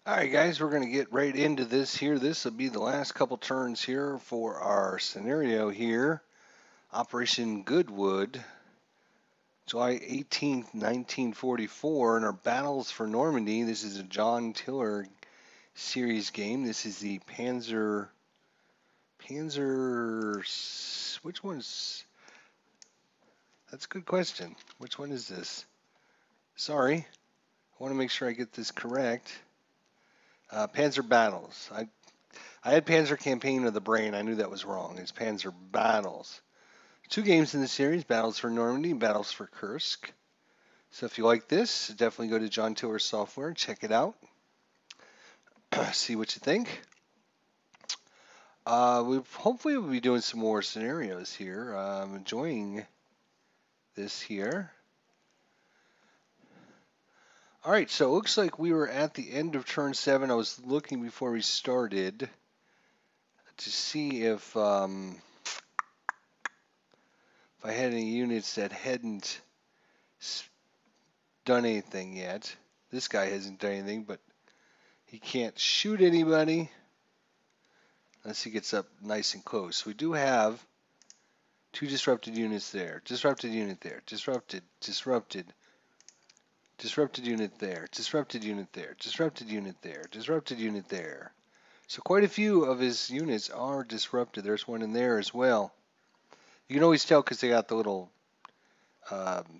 Alright guys, we're going to get right into this here. This will be the last couple turns here for our scenario here. Operation Goodwood, July 18th, 1944, and our battles for Normandy. This is a John Tiller series game. This is the Panzer, which one's, that's a good question. Which one is this? Sorry, I want to make sure I get this correct. Panzer Battles. I had Panzer Campaign of the brain. I knew that was wrong. It's Panzer Battles. 2 games in the series, Battles for Normandy, Battles for Kursk. So if you like this, definitely go to John Tiller Software, check it out. See what you think. Hopefully we'll be doing some more scenarios here. I'm enjoying this here. All right, so it looks like we were at the end of turn 7. I was looking before we started to see if I had any units that hadn't done anything yet. This guy hasn't done anything, but he can't shoot anybody unless he gets up nice and close. We do have 2 disrupted units there. Disrupted unit there. Disrupted. Disrupted unit there, disrupted unit there, disrupted unit there, disrupted unit there. So quite a few of his units are disrupted. There's one in there as well. You can always tell because they got the little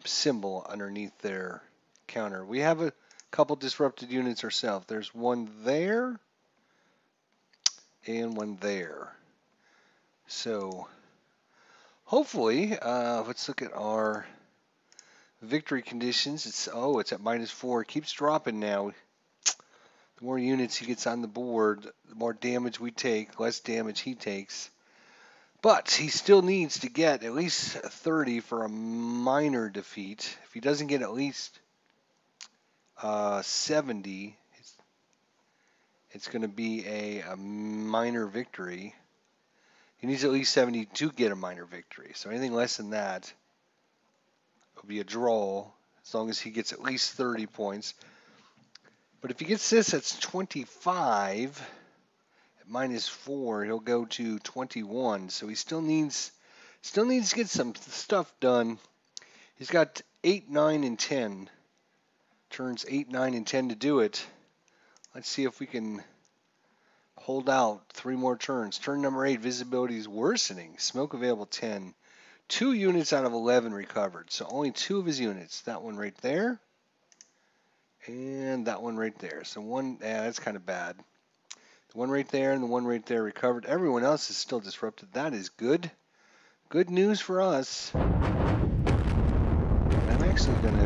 symbol underneath their counter. We have a couple disrupted units ourselves. There's one there and one there. So hopefully, let's look at our victory conditions. It's at -4. It keeps dropping now. The more units he gets on the board, the more damage we take, less damage he takes. But he still needs to get at least 30 for a minor defeat. If he doesn't get at least 70, it's going to be a minor victory. He needs at least 70 to get a minor victory. So anything less than that will be a draw, as long as he gets at least 30 points. But if he gets this, that's 25. At -4, he'll go to 21. So he still needs to get some stuff done. He's got 8, 9, and 10. Turns 8, 9, and 10 to do it. Let's see if we can hold out 3 more turns. Turn number 8, visibility is worsening. Smoke available 10. 2 units out of 11 recovered, so only 2 of his units. That one right there, and that one right there. So that's kind of bad. The one right there and the one right there recovered. Everyone else is still disrupted. That is good. Good news for us. And I'm actually going to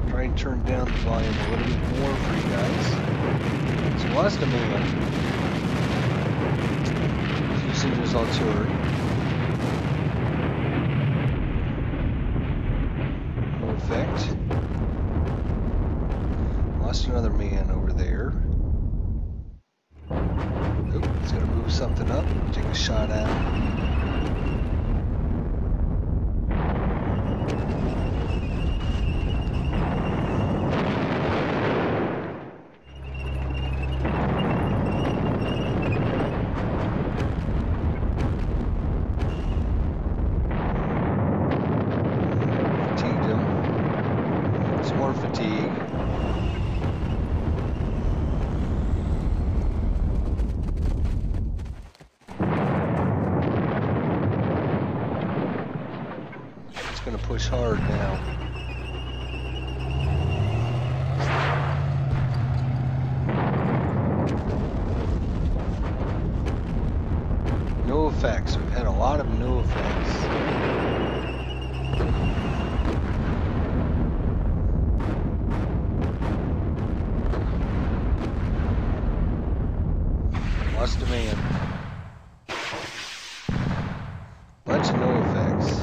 try and turn down the volume a little bit more for you guys. So lost a man. Using his artillery. Effect. Lost another man over there. Oop, he's gonna move something up. Take a shot at him. Going to push hard now. No effects. We've had a lot of no effects. Lost a man. Bunch of no effects.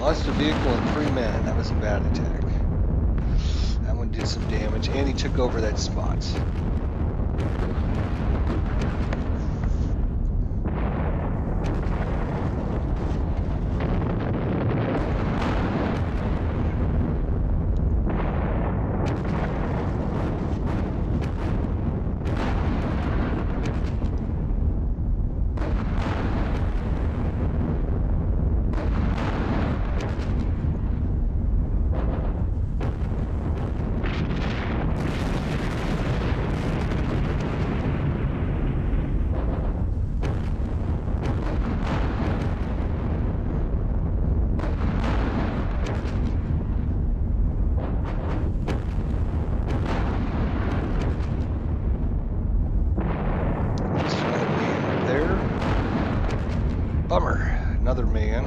Lost a vehicle and 3 men. That was a bad attack. That one did some damage, and he took over that spot. Bummer. Another man.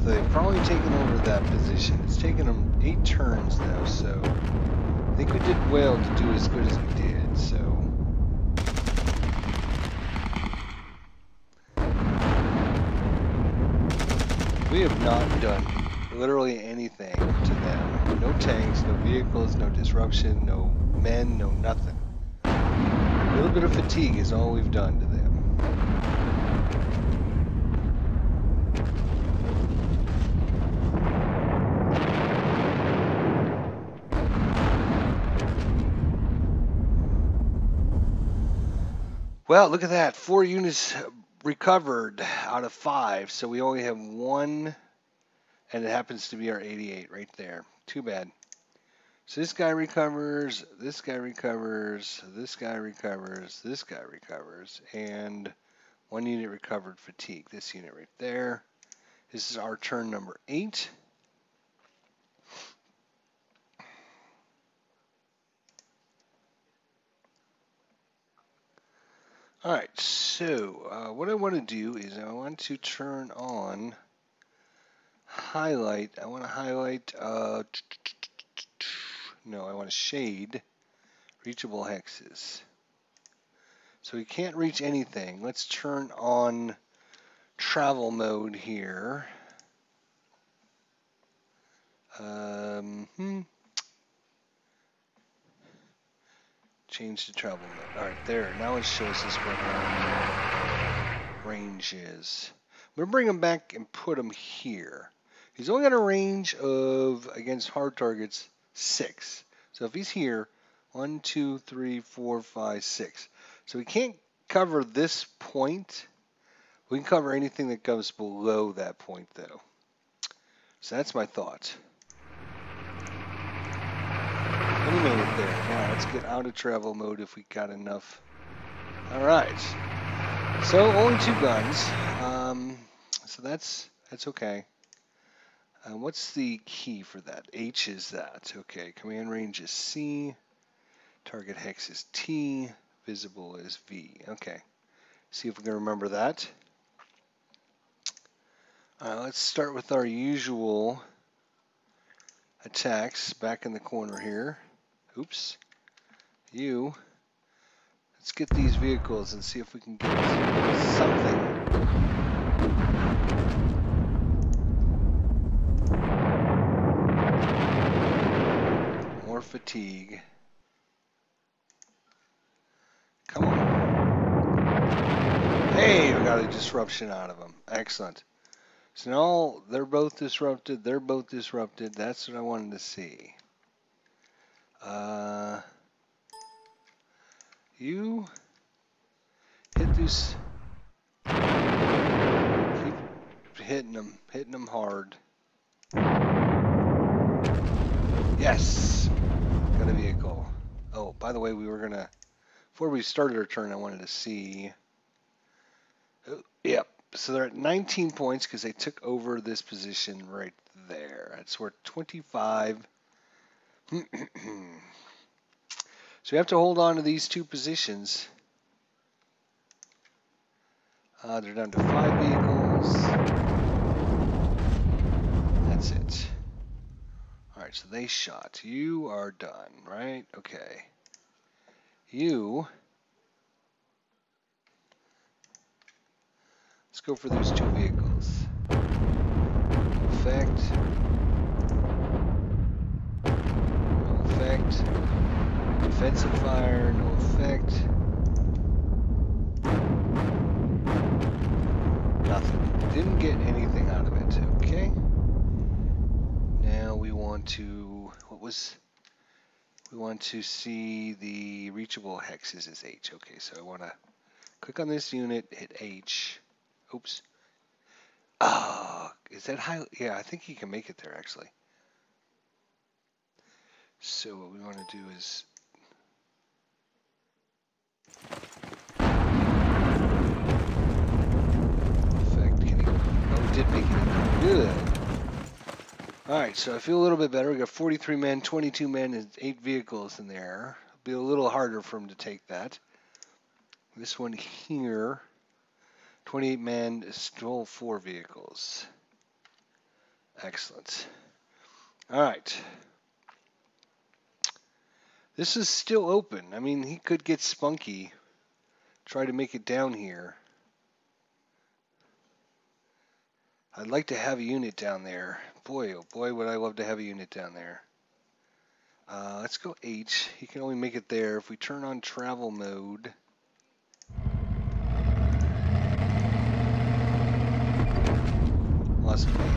They've probably taken over that position. It's taken them 8 turns though, so I think we did well to do as good as we did, so. We have not done literally anything to them. No tanks, no vehicles, no disruption, no men, no nothing. A little bit of fatigue is all we've done to them. Well, look at that. 4 units recovered out of 5, so we only have 1, and it happens to be our 88 right there. Too bad. So this guy recovers, this guy recovers, this guy recovers, this guy recovers, and 1 unit recovered fatigue. This unit right there. This is our turn number 8. All right, so what I want to do is I want to turn on highlight. I want to highlight, no, I want to shade reachable hexes. So we can't reach anything. Let's turn on travel mode here. Change to travel mode. All right, there. Now it shows us what our range is. I'm going to bring him back and put him here. He's only got a range of, against hard targets, 6. So if he's here, 1, 2, 3, 4, 5, 6. So we can't cover this point. We can cover anything that comes below that point, though. So that's my thought. And he made it there. Now let's get out of travel mode if we got enough. All right. So only 2 guns. So that's okay. What's the key for that? H is that. Okay. Command range is C. Target hex is T. Visible is V. Okay. See if we can remember that. Let's start with our usual attacks back in the corner here. Oops. Let's get these vehicles and see if we can get something. More fatigue. Come on. Hey, we got a disruption out of them. Excellent. So now they're both disrupted. They're both disrupted. That's what I wanted to see. You hit these. Keep hitting them hard. Yes, got a vehicle. Oh, by the way, we were gonna, before we started our turn, I wanted to see. Oh, yep. So they're at 19 points because they took over this position right there. That's worth 25. So we have to hold on to these 2 positions. They're down to 5 vehicles. That's it. All right, so they shot. You are done, right? Okay. You. Let's go for those 2 vehicles. Effect. No effect. Defensive fire, no effect. Nothing. Didn't get anything out of it. Okay. Now we want to, we want to see the reachable hexes as H. Okay, so I want to click on this unit, hit H. Oops. Is that high? Yeah, I think he can make it there actually. So what we want to do is effect. Can he? Oh, we did make it. Good. All right, so I feel a little bit better. We got 43 men, 22 men, and 8 vehicles in there. It'll be a little harder for him to take that. This one here, 28 men, stole 4 vehicles. Excellent. All right. This is still open. I mean, he could get spunky, try to make it down here. I'd like to have a unit down there. Boy, oh boy, would I love to have a unit down there. Let's go H. He can only make it there. If we turn on travel mode, lost a man.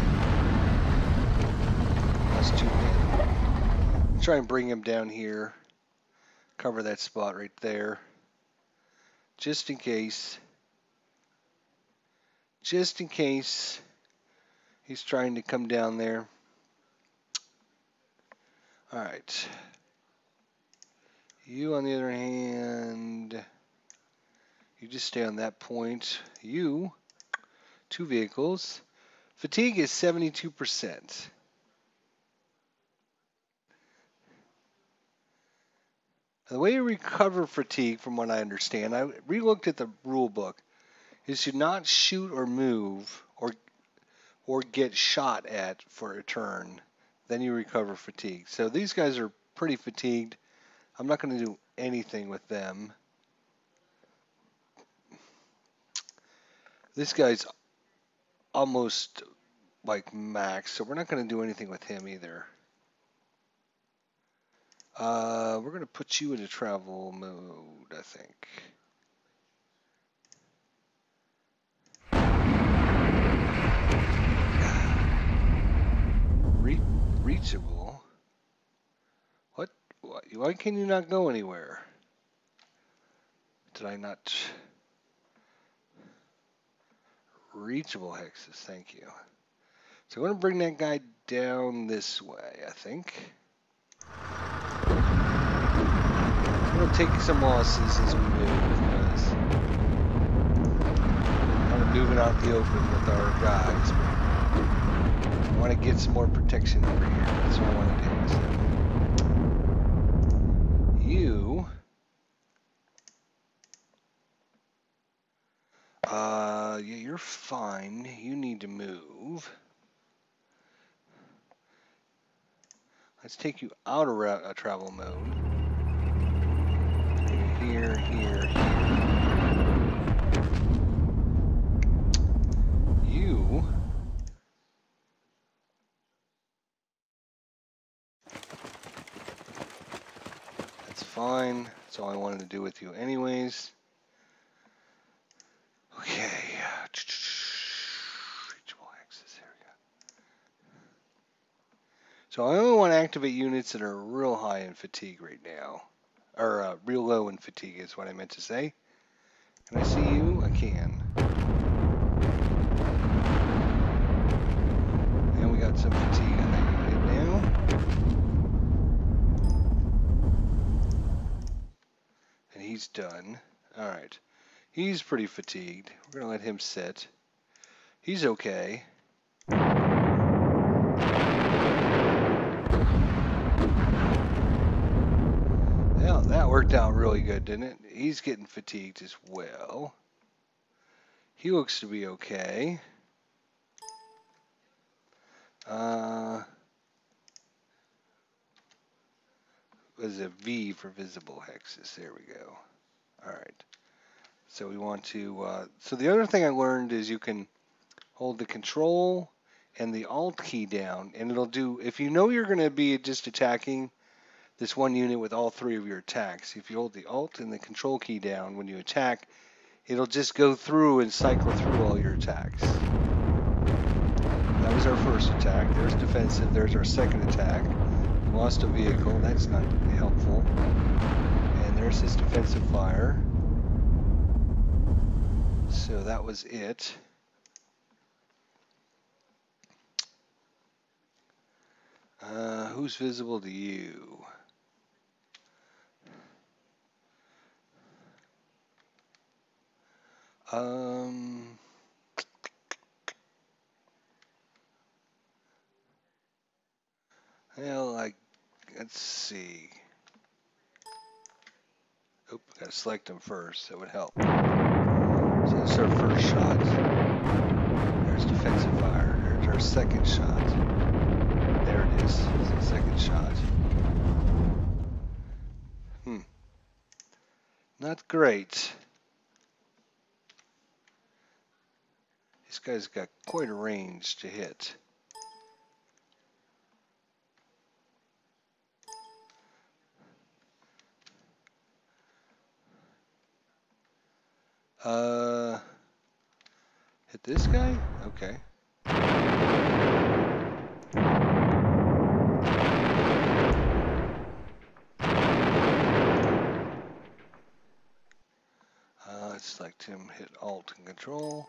Lost 2 men. Try and bring him down here. Cover that spot right there. Just in case. Just in case he's trying to come down there. All right. You, on the other hand, you just stay on that point. You, 2 vehicles. Fatigue is 72%. The way you recover fatigue, from what I understand, I re-looked at the rule book, is to not shoot or move or get shot at for a turn. Then you recover fatigue. So these guys are pretty fatigued. I'm not going to do anything with them. This guy's almost like max, so we're not going to do anything with him either. We're going to put you into travel mode, I think. Reachable? What? Why can you not go anywhere? Did I not? Reachable hexes, thank you. So I'm going to bring that guy down this way, I think. I'm going to take some losses as we move, because I'm moving out in the open with our guys. I want to get some more protection over here. That's what I want to do. So you, yeah, you're fine. You need to move. Let's take you out of travel mode. Here, here, here. You. That's fine. That's all I wanted to do with you anyways. Okay. Reachable access. There we go. So I only want to activate units that are real high in fatigue right now. Or real low in fatigue is what I meant to say. Can I see you? I can. And we got some fatigue on that unit now. And he's done. Alright. He's pretty fatigued. We're going to let him sit. He's okay. Well, that worked out really good, didn't it? He's getting fatigued as well. He looks to be okay. Was a V for visible hexes. There we go. All right. So we want to. So the other thing I learned is you can hold the Control and the Alt key down, and it'll do. If you know you're going to be just attacking this one unit with all 3 of your attacks, if you hold the Alt and the Control key down when you attack, it'll just go through and cycle through all your attacks. That was our first attack. There's defensive. There's our second attack. We lost a vehicle. That's not helpful. And there's his defensive fire. So that was it. Who's visible to you? Well, let's see. Oop, gotta select them first. That would help. So that's our first shot. There's defensive fire. There's our second shot. There it is. It's the second shot. Not great. This guy's got quite a range to hit. Hit this guy? Okay. Let's select him, hit Alt and Control.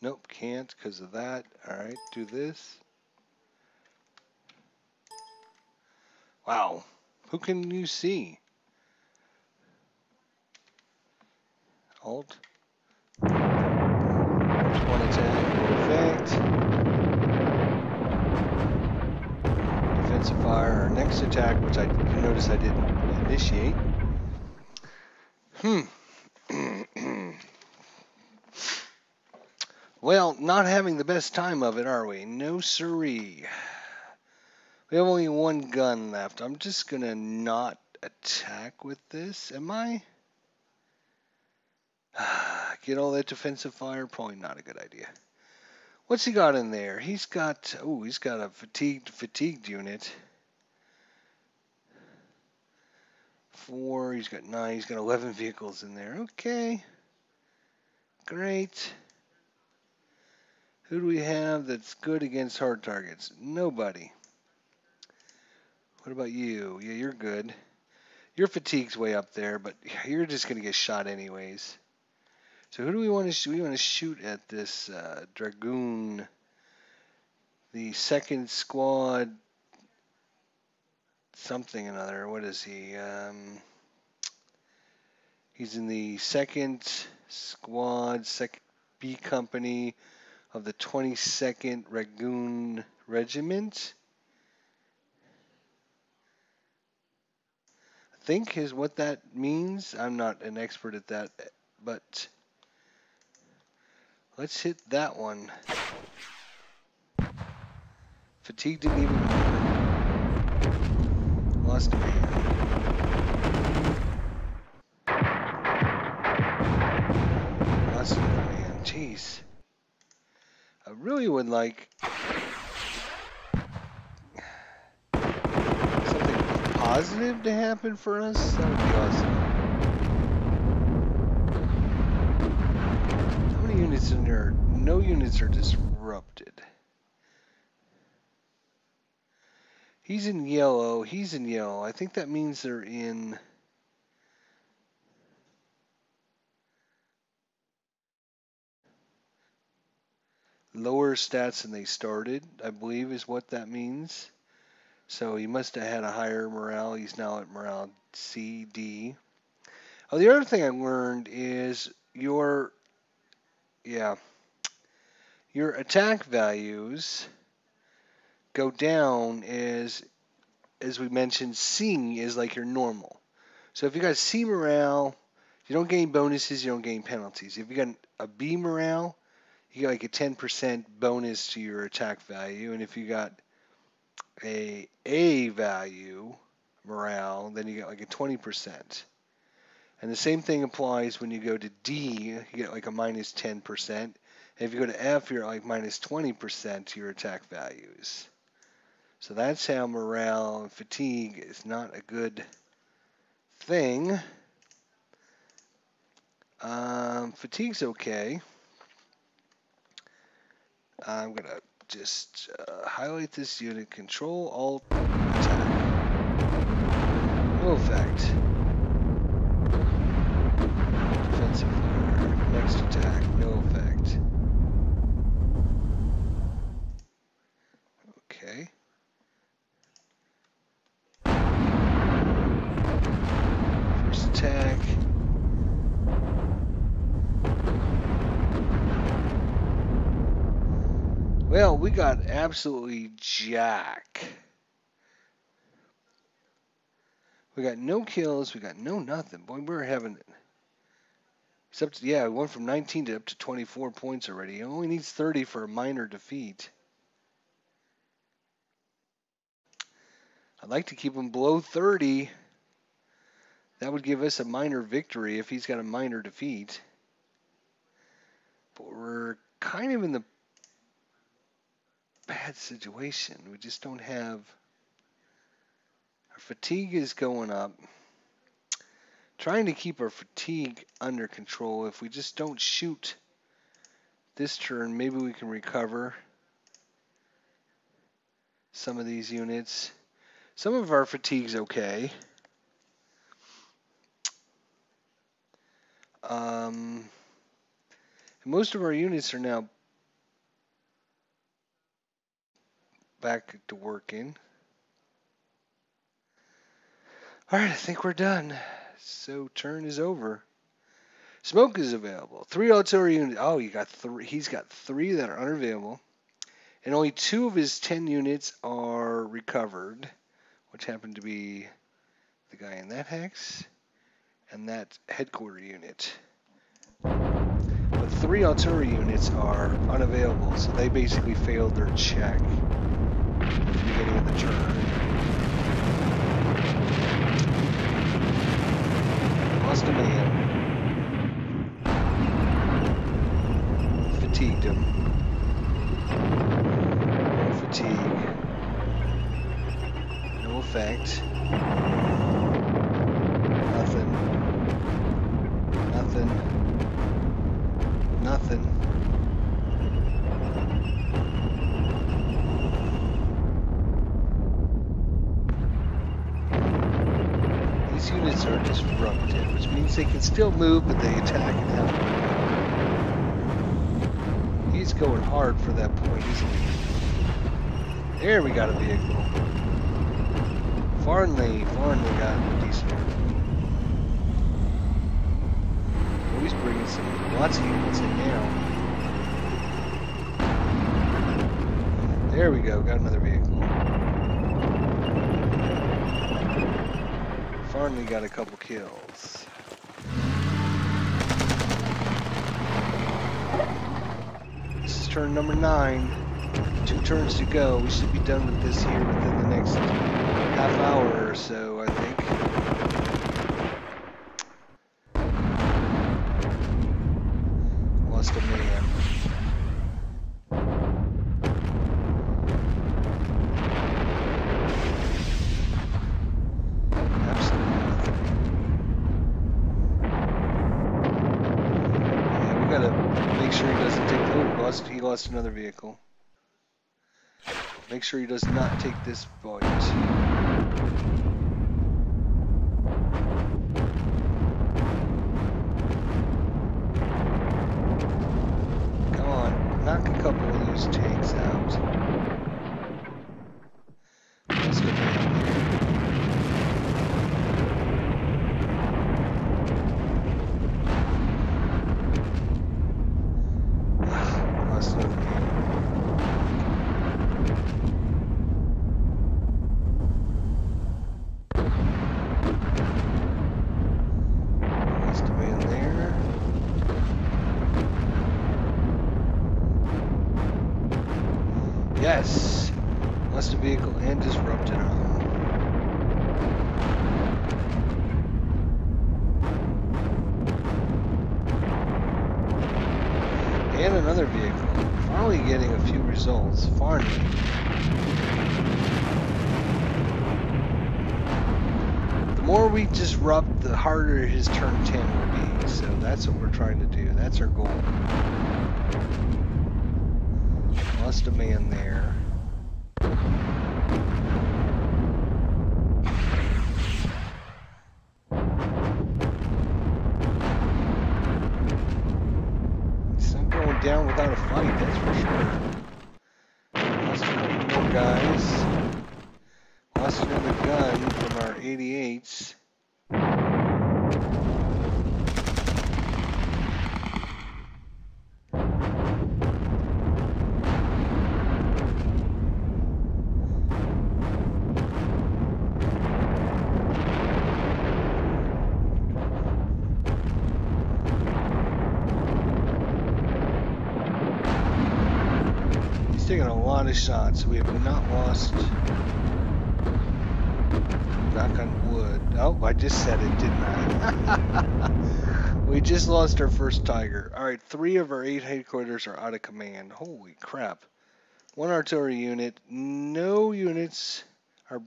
Nope, can't because of that. Alright, do this. Wow, who can you see? Alt. There's one attack, no effect. Defensive fire, our next attack, which I notice I didn't initiate. Well, not having the best time of it, are we? No siree. We have only one gun left. I'm just gonna not attack with this, am I? Get all that defensive fire? Probably not a good idea. What's he got in there? He's got, oh, he's got a fatigued unit. 4, he's got 9, he's got 11 vehicles in there. Okay. Great. Who do we have that's good against hard targets? Nobody. What about you? Yeah, you're good. Your fatigue's way up there, but you're just going to get shot anyways. So who do we want to shoot? We want to shoot at this Dragoon, the second squad, something another. What is he? He's in the second squad, B company of the 22nd Dragoon Regiment. I think is what that means. I'm not an expert at that, but let's hit that one. Fatigue didn't even lost a man. Lost a man. Jeez. I really would like something positive to happen for us. That would be awesome. How many units in there? No units are disrupted. He's in yellow. He's in yellow. I think that means they're in lower stats than they started, I believe is what that means. So he must have had a higher morale. He's now at morale C, D. Oh, the other thing I learned is your attack values go down as we mentioned, C is like your normal. So if you got C morale, you don't gain bonuses, you don't gain penalties. If you got a B morale, you get like a 10% bonus to your attack value. And if you got A value morale, then you get like a 20%. And the same thing applies when you go to D, you get like a minus 10%. And if you go to F, you're like minus 20% to your attack values. So that's how morale and fatigue is not a good thing. Fatigue's okay. I'm going to just highlight this unit, Control, Alt, attack. No effect. Defensive fire. Next attack, no effect. Okay. First attack. Well, we got absolutely jack. We got no kills. We got no nothing. Boy, we're having it. It's up to, yeah, we went from 19 to up to 24 points already. He only needs 30 for a minor defeat. I'd like to keep him below 30. That would give us a minor victory if he's got a minor defeat. But we're kind of in the bad situation. We just don't have... Our fatigue is going up. Trying to keep our fatigue under control. If we just don't shoot this turn, maybe we can recover some of these units. Some of our fatigue's okay. Most of our units are now back to working. All right, I think we're done. So turn is over. Smoke is available. 3 artillery units. Oh, you got 3. He's got 3 that are unavailable, and only 2 of his 10 units are recovered, which happen to be the guy in that hex and that headquarter unit. But 3 artillery units are unavailable, so they basically failed their check at the beginning of the turn. Lost a man. Fatigued him. No fatigue. No effect. Nothing. Nothing. Nothing. These units are disrupted, which means they can still move, but they attack and help. He's going hard for that point, isn't he? There we got a vehicle. Farnley got a decent one. Oh, he's bringing lots of units in now. There we go, got another vehicle. Farnley got a couple kills. This is turn number 9. 2 turns to go. We should be done with this here within the next half hour or so, I think. Lost a man. Absolutely nothing. Yeah, we gotta make sure he doesn't take. Oh, he lost another vehicle. Make sure he does not take this point. Come on, knock a couple of those tanks out. Let's go down there. Lost another man. Yes, lost a vehicle and disrupted him. And another vehicle. Finally getting a few results. Farnley. The more we disrupt, the harder his turn 10 will be. So that's what we're trying to do. That's our goal. Lost a man there. It's not going down without a fight, that's for sure. Lost a couple more guys. Lost another gun from our 88s. taking a lot of shots. We have not lost. Knock on wood. Oh, I just said it, didn't I? We just lost our first tiger. All right, 3 of our 8 headquarters are out of command. Holy crap. 1 artillery unit. No units are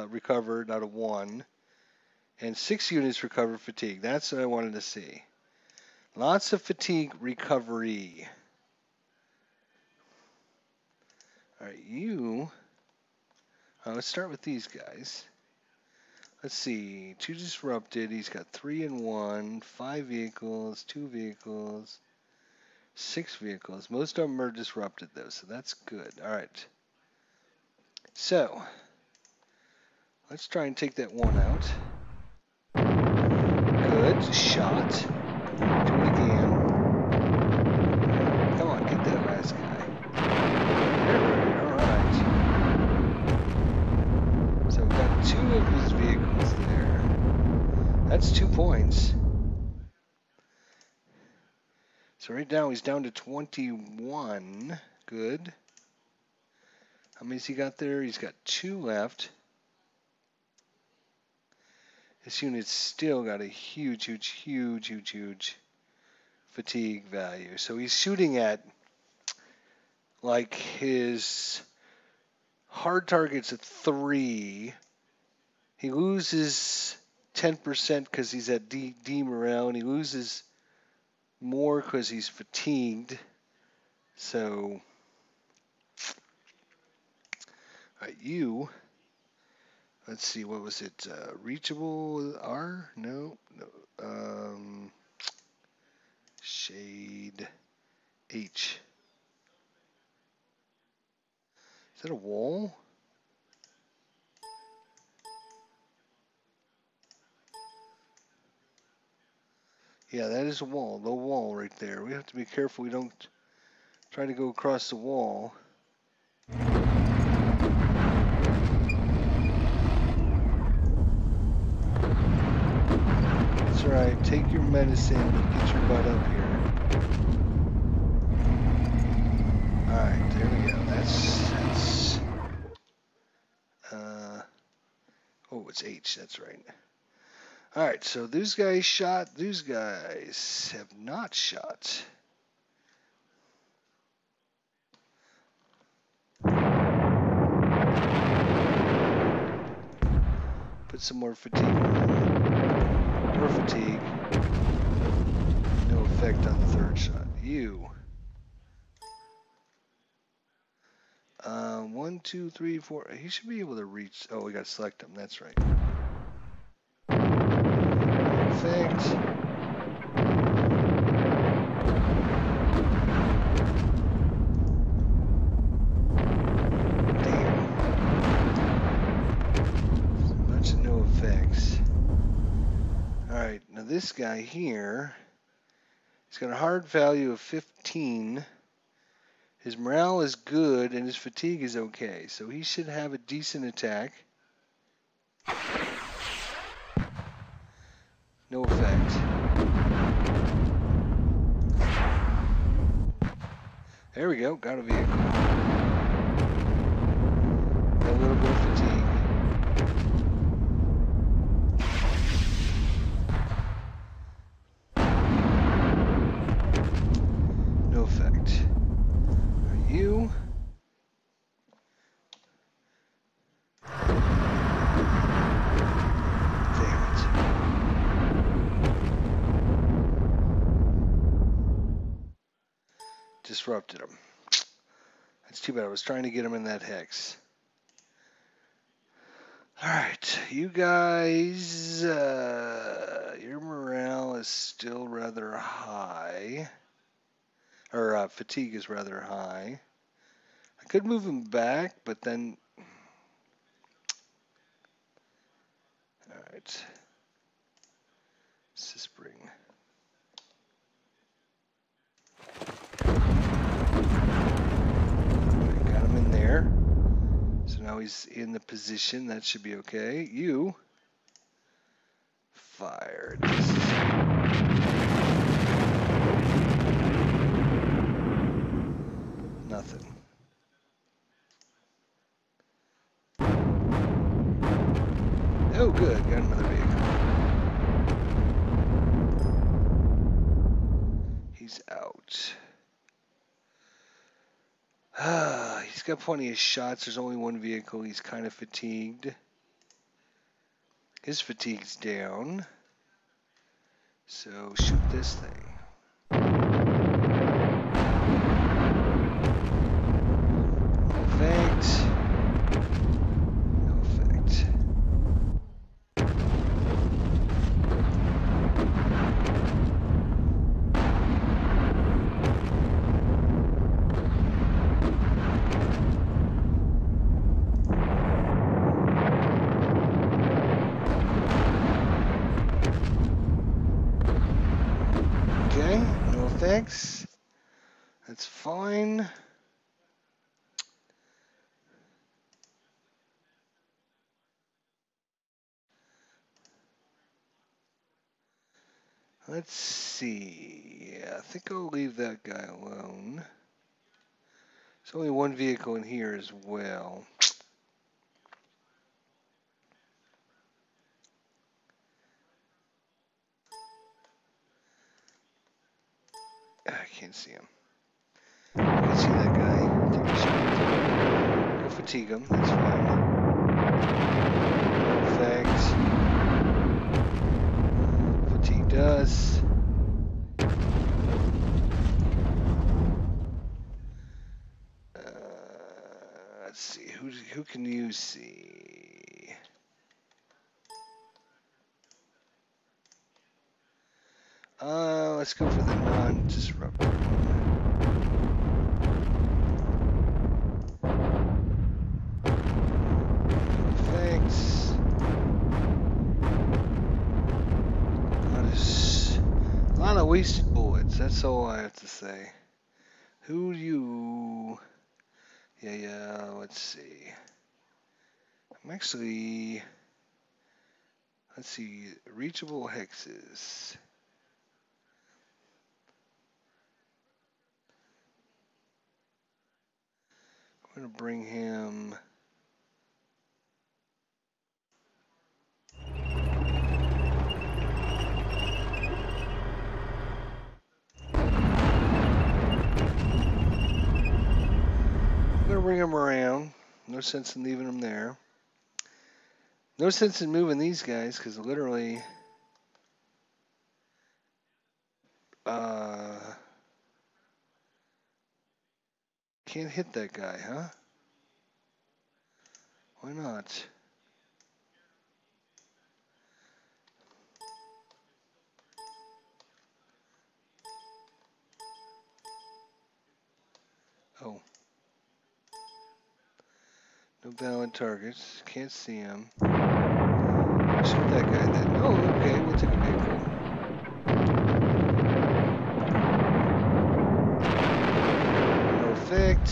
recovered out of 1. And 6 units recovered fatigue. That's what I wanted to see. Lots of fatigue recovery. All right, you. Let's start with these guys. Let's see. 2 disrupted. He's got 3 and 1. 5 vehicles. 2 vehicles. 6 vehicles. Most of them are disrupted though, so that's good. All right. So let's try and take that 1 out. Good shot. Do it again. Come on, get that last guy. Alright. So we've got 2 of his vehicles there. That's 2 points. So right now he's down to 21. Good. How many's he got there? He's got 2 left. This unit's still got a huge fatigue value. So he's shooting at like his hard target's at 3. He loses 10% because he's at D morale, and he loses more because he's fatigued. So, you. Let's see, what was it? Reachable R? No. Shade H. Is that a wall? Yeah, that is a wall. Low wall right there. We have to be careful we don't try to go across the wall. That's right. Take your medicine, but get your butt up here. Alright, there we go. That's oh, it's H, that's right. Alright, so those guys shot, those guys have not shot. Put some more fatigue on. More fatigue. No effect on the 3rd shot. You. 1, 2, 3, 4. He should be able to reach. Oh, we got to select him. That's right. Perfect. Damn. A bunch of no effects. Alright, now this guy here, he's got a hard value of 15. His morale is good and his fatigue is okay, so he should have a decent attack. No effect. There we go, got a vehicle. Got a little bit of fatigue. No effect. Are you? Disrupted him. That's too bad. I was trying to get him in that hex. Alright, you guys, your morale is still rather high. Or fatigue is rather high. I could move him back, but then... Alright. Let's just bring... There. So now he's in the position. That should be okay. You fired. Nothing. He's out. He's got plenty of shots. There's only one vehicle. He's kind of fatigued. His fatigue's down. So shoot this thing. Effect. No effect. Okay, no effects. That's fine. Let's see. Yeah, I think I'll leave that guy alone. There's only one vehicle in here as well. I can't see him. I can see that guy. Take a shot. Go fatigue him. That's fine. Perfect. Fatigued us. Let's see. Who can you see? Let's go for the non-disruptor Thanks. A lot of wasted bullets. That's all I have to say. Who do you... Yeah, let's see. I'm actually... Let's see. Reachable hexes. I'm going to bring him... I'm going to bring him around. No sense in leaving him there. No sense in moving these guys, because literally... Can't hit that guy, huh? Why not? Oh. No valid targets. Can't see him. Shoot that guy then. Oh, okay. We'll take a vehicle. No effect.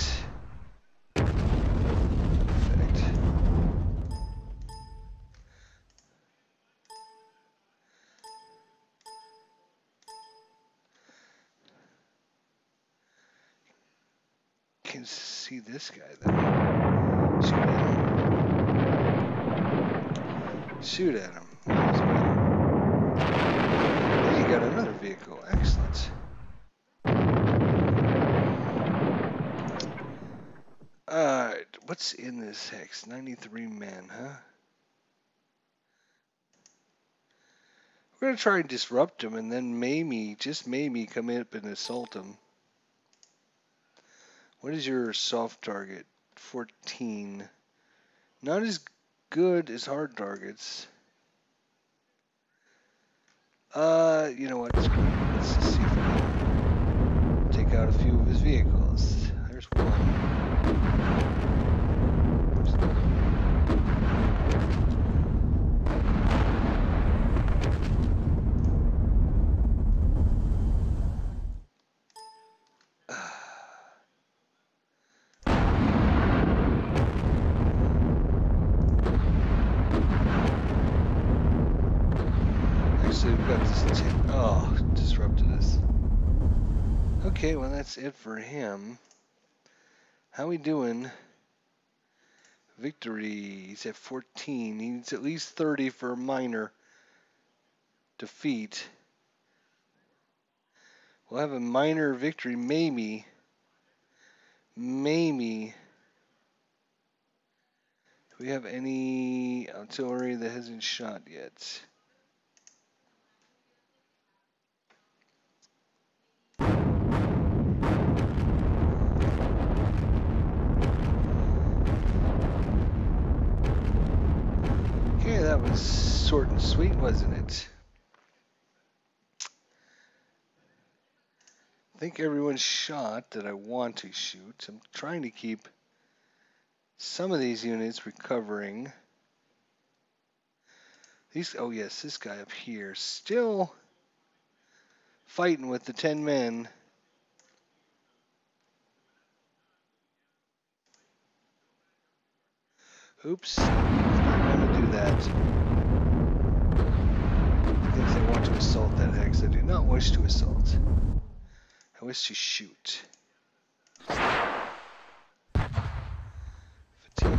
Can see this guy though. Shoot at him. Might as well. Hey, you got another vehicle. Excellent. Alright, what's in this hex? 93 men, huh? We're gonna try and disrupt him and then maybe, just maybe, come up and assault him. What is your soft target? 14. Not as good as hard targets. You know what? Screw it. Let's just see if we can take out a few of his vehicles. There's one. We've got this. Oh, disrupted us. Okay, well that's it for him. How we doing? Victory. He's at 14. He needs at least 30 for a minor defeat. We'll have a minor victory, maybe. Maybe. Do we have any artillery that hasn't shot yet? Okay, that was short and sweet, wasn't it? I think everyone's shot that I want to shoot. I'm trying to keep some of these units recovering. Oh yes, this guy up here still fighting with the 10 men. Oops, I don't want to do that. I think they want to assault that hex. I do not wish to assault. I wish to shoot. Fatigue.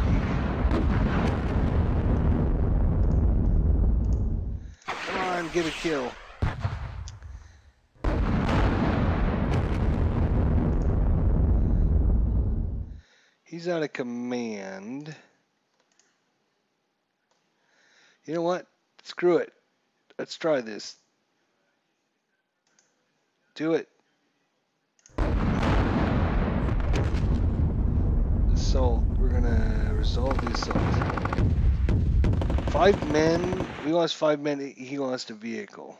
Come on, get a kill. He's out of command. You know what? Screw it. Let's try this. Do it. Assault. We're gonna resolve the assault. 5 men. We lost 5 men. He lost a vehicle.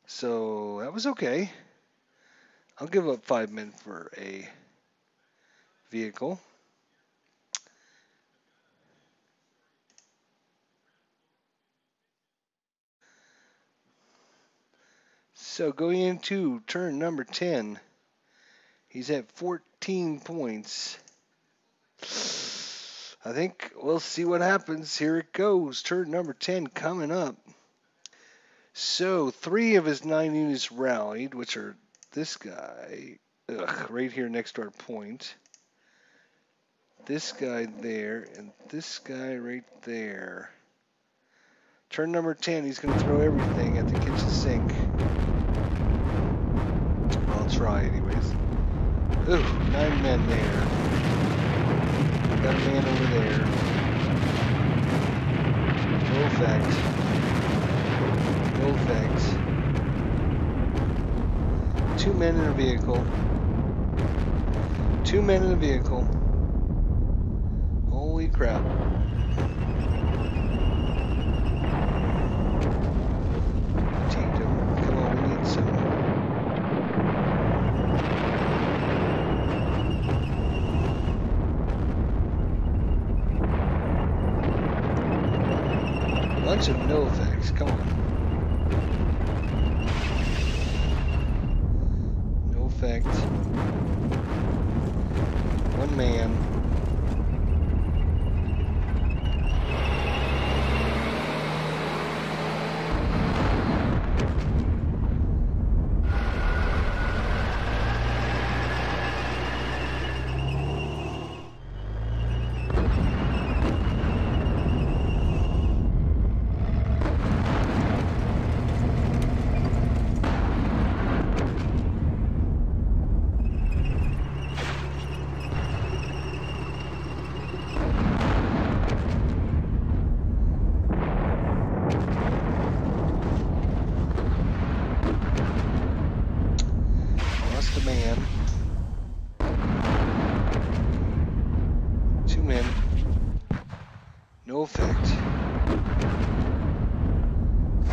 So that was okay. I'll give up 5 men for a vehicle. So going into turn number 10, he's at 14 points. I think we'll see what happens. Here it goes. Turn number 10 coming up. So 3 of his 9 units rallied, which are this guy, right here next to our point. This guy there, and this guy right there. Turn number 10, he's going to throw everything at the kitchen sink. I'll try anyways. Ooh, 9 men there. Got a man over there. No effect. No effect. 2 men in a vehicle. 2 men in a vehicle. Holy crap. Come on, we need some. Bunch of no effects, come on. No effect. 1 man. No effect.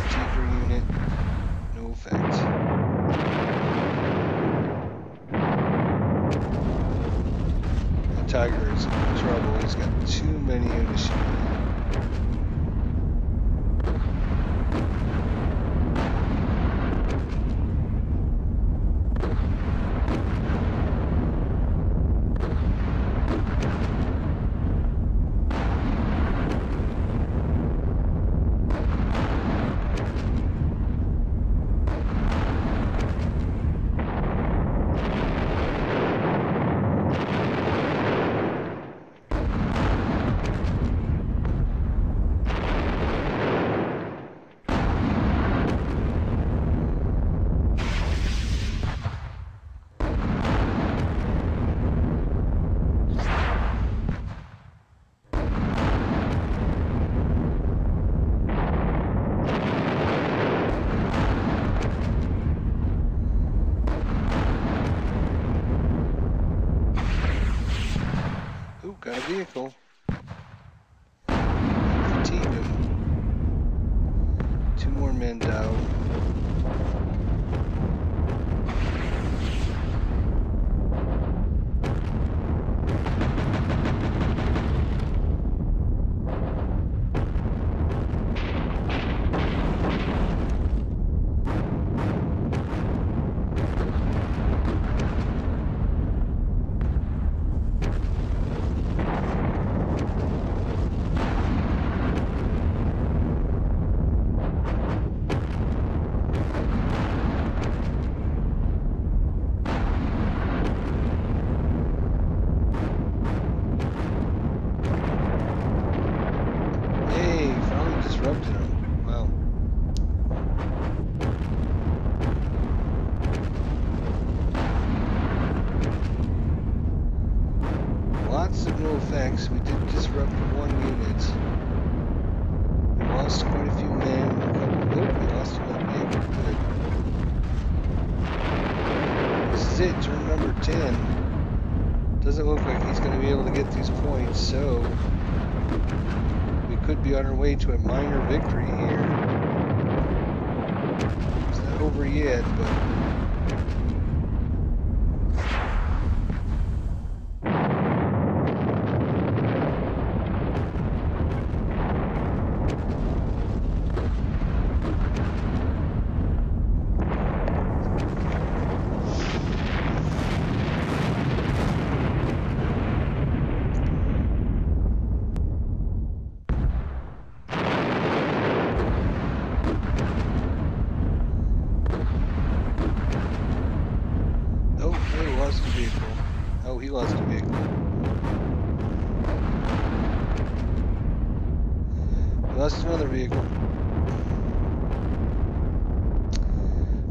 Taker unit. No effect. The Tiger is in trouble. He's got too many units. got a vehicle. Fatigue him. 2 more men down. We did disrupt 1 unit. We lost quite a few men. Oh, we lost another vehicle. Good. This is it, turn number 10. Doesn't look like he's going to be able to get these points, so we could be on our way to a minor victory here. It's not over yet, but... Oh, he lost a vehicle. He lost another vehicle.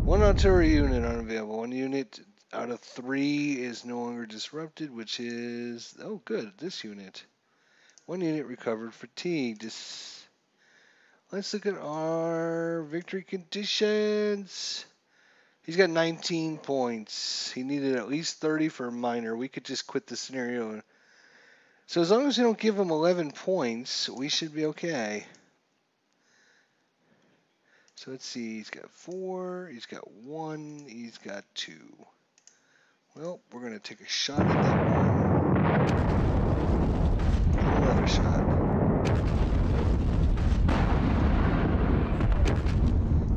1 artillery unit unavailable. 1 unit out of 3 is no longer disrupted, which is... Oh, good. This unit. 1 unit recovered fatigued. Let's look at our victory conditions. He's got 19 points. He needed at least 30 for a minor. We could just quit the scenario. So as long as we don't give him 11 points, we should be okay. So let's see. He's got 4. He's got 1. He's got 2. Well, we're going to take a shot at that one. Another shot.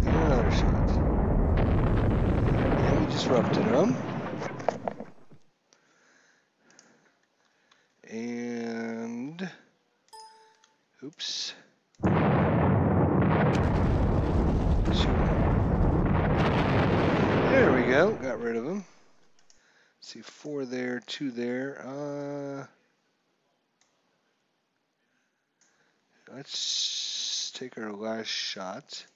And another shot. Disrupted him. And oops. There we go. Got rid of him. Let's see, 4 there, 2 there. Let's take our last shot.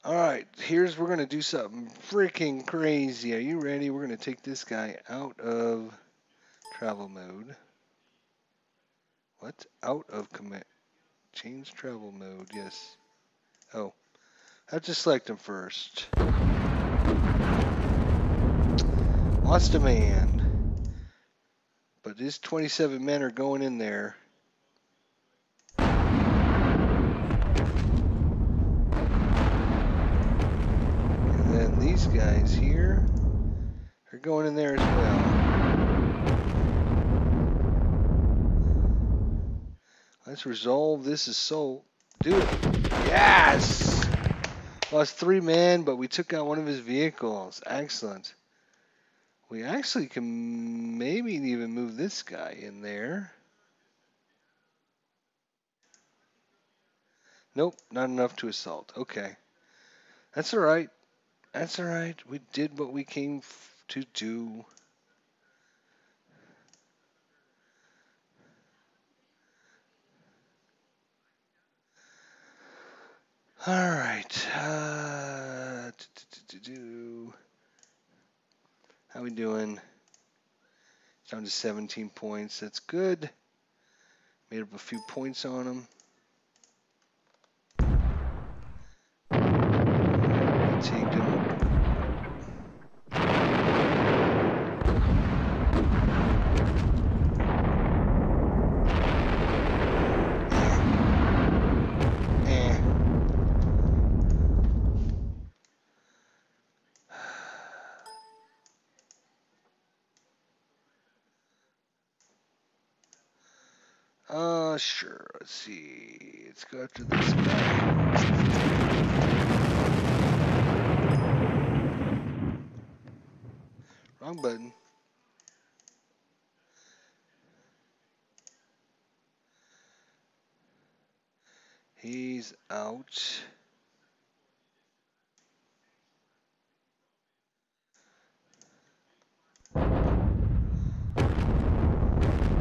Alright, we're going to do something freaking crazy. Are you ready? We're going to take this guy out of travel mode. What? Out of command. Change travel mode, yes. Oh, I have to select him first. Lost a man. But his 27 men are going in there. And these guys here are going in there as well. Let's resolve this assault. Do it. Yes! Lost 3 men, but we took out one of his vehicles. Excellent. We actually can maybe even move this guy in there. Nope, not enough to assault. Okay. That's alright. That's alright. We did what we came to do. All right. How we doing? Down to 17 points. That's good. Made up a few points on them. Fatigued him. Sure. Let's see. Let's go after this guy. Wrong button. He's out.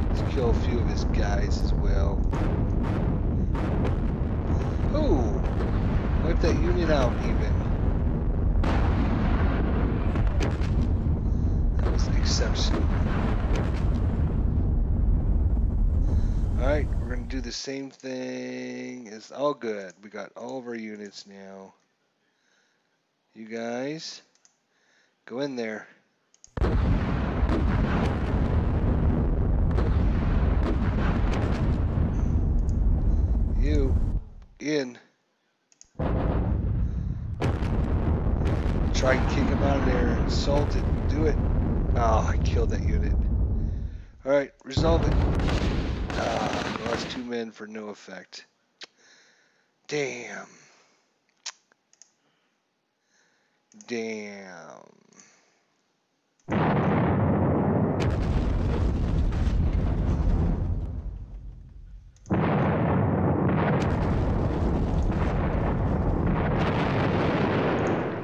Let's kill a few of his guys as well. Oh! Wipe that unit out even. That was exceptional. Alright, we're going to do the same thing. It's all good. We got all of our units now. You guys, go in there. You, in. Try and kick him out of there. Assault it. Do it. Oh, I killed that unit. Alright, resolve it. Lost 2 men for no effect. Damn. Damn.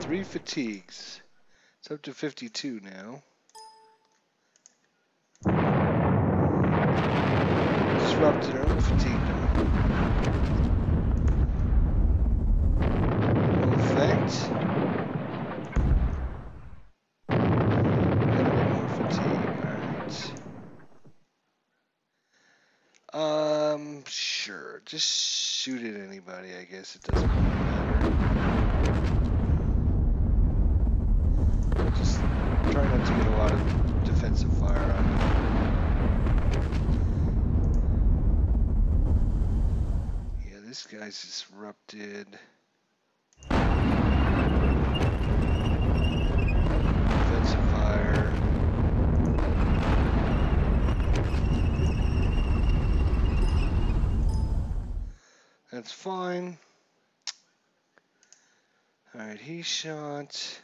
Three fatigues. It's up to 52 now. Disrupted him, fatigued him. No effect. A little bit more fatigue, alright. Sure. Just shoot at anybody, I guess. It doesn't really matter. Just try not to get a lot of defensive fire on them. Yeah, this guy's disrupted. Defensive fire. That's fine. Alright, he shot.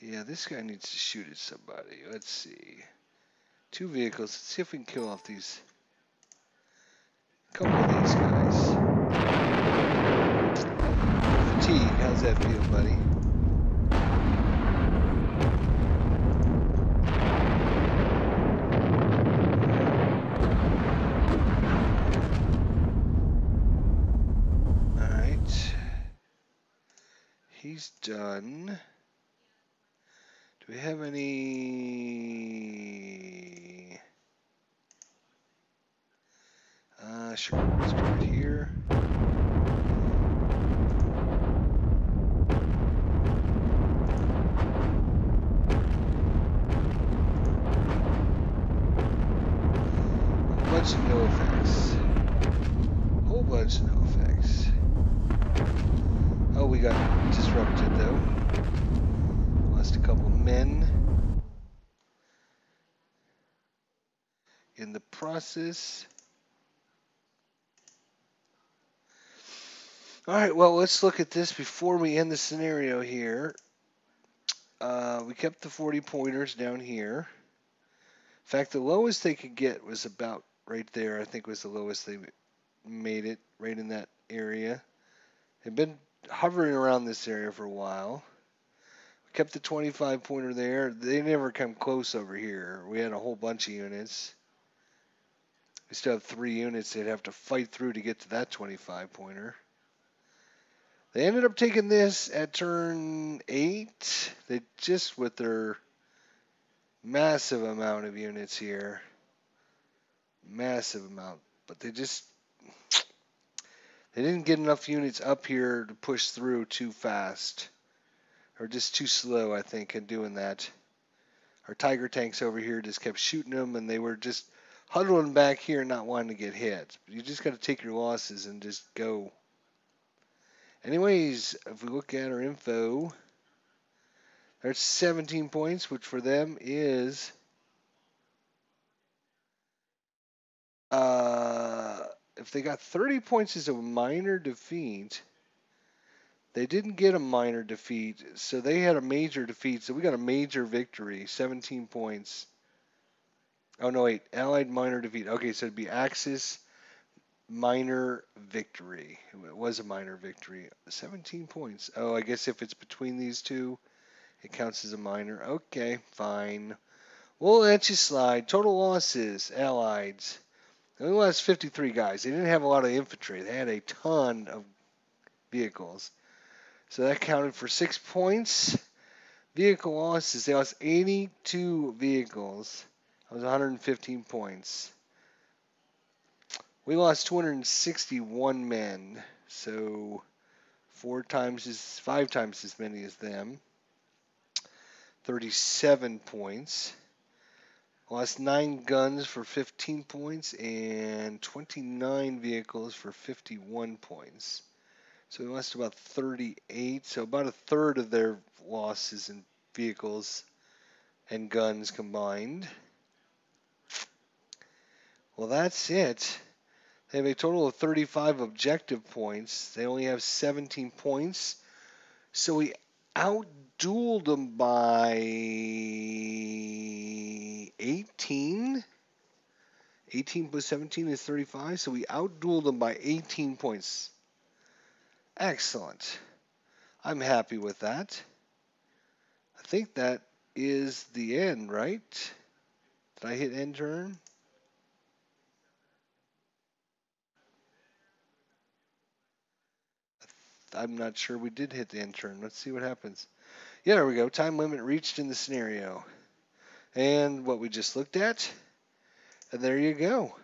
Yeah, this guy needs to shoot at somebody. Let's see. 2 vehicles. Let's see if we can kill off these. A couple of these guys. Fatigue. How's that feel, buddy? Alright. He's done. Do we have any? Sure. Let's do it here. A bunch of no effects. Whole bunch of no effects. Oh, we got disrupted though. Lost a couple men in the process. Alright, well, let's look at this before we end the scenario here. We kept the 40 pointers down here. In fact, the lowest they could get was about right there. I think was the lowest they made it, right in that area. They've been hovering around this area for a while. We kept the 25 pointer there. They never come close over here. We had a whole bunch of units. We still have 3 units they'd have to fight through to get to that 25-pointer. They ended up taking this at turn 8. They just, with their massive amount of units here, massive amount, but they didn't get enough units up here to push through too fast, or just too slow, I think, in doing that. Our Tiger tanks over here just kept shooting them, and they were just huddling back here, not wanting to get hit. You just got to take your losses and just go. Anyways, if we look at our info, there's 17 points, which for them is if they got 30 points as a minor defeat, they didn't get a minor defeat, so they had a major defeat. So we got a major victory, 17 points. Oh no, wait, Allied minor defeat. Okay, so it'd be Axis minor victory. It was a minor victory. 17 points. Oh, I guess if it's between these two, it counts as a minor. Okay, fine. We'll let you slide. Total losses, Allies. They only lost 53 guys. They didn't have a lot of infantry. They had a ton of vehicles. So that counted for 6 points. Vehicle losses, they lost 82 vehicles. That was 115 points. We lost 261 men. So 5 times as many as them. 37 points. Lost 9 guns for 15 points and 29 vehicles for 51 points. So we lost about 38. So about a third of their losses in vehicles and guns combined. Well, that's it. They have a total of 35 objective points. They only have 17 points. So we outdueled them by 18. 18 plus 17 is 35. So we outdueled them by 18 points. Excellent. I'm happy with that. I think that is the end, right? Did I hit end turn? I'm not sure we did hit the end turn. Let's see what happens. Yeah, there we go. Time limit reached in the scenario. And what we just looked at. And there you go.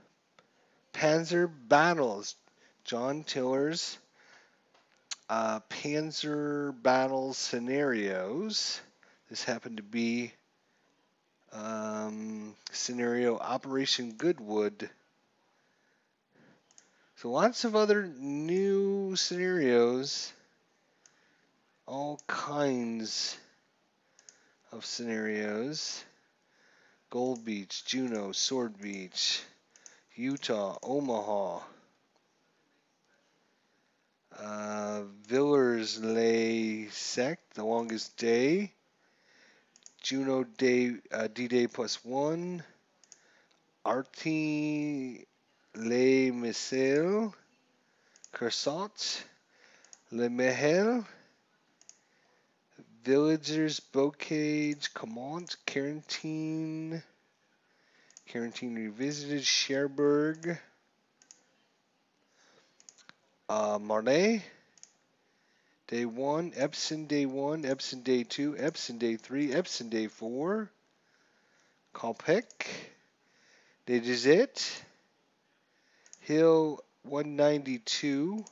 Panzer battles. John Tiller's Panzer battle scenarios. This happened to be scenario Operation Goodwood. So lots of other new scenarios. All kinds of scenarios. Gold Beach, Juneau, Sword Beach, Utah, Omaha, Villers-les-Sec, the longest day, Juneau Day, D-Day +1, Arty-les-Missile, Kersot, Le Mehel, Villagers, Bocage, Comont, Quarantine Revisited, Cherbourg, Marnay, Day 1, Epsom Day 1, Epsom Day 2, Epsom Day 3, Epsom Day 4, Colpec, Day Dizet, Hill 192.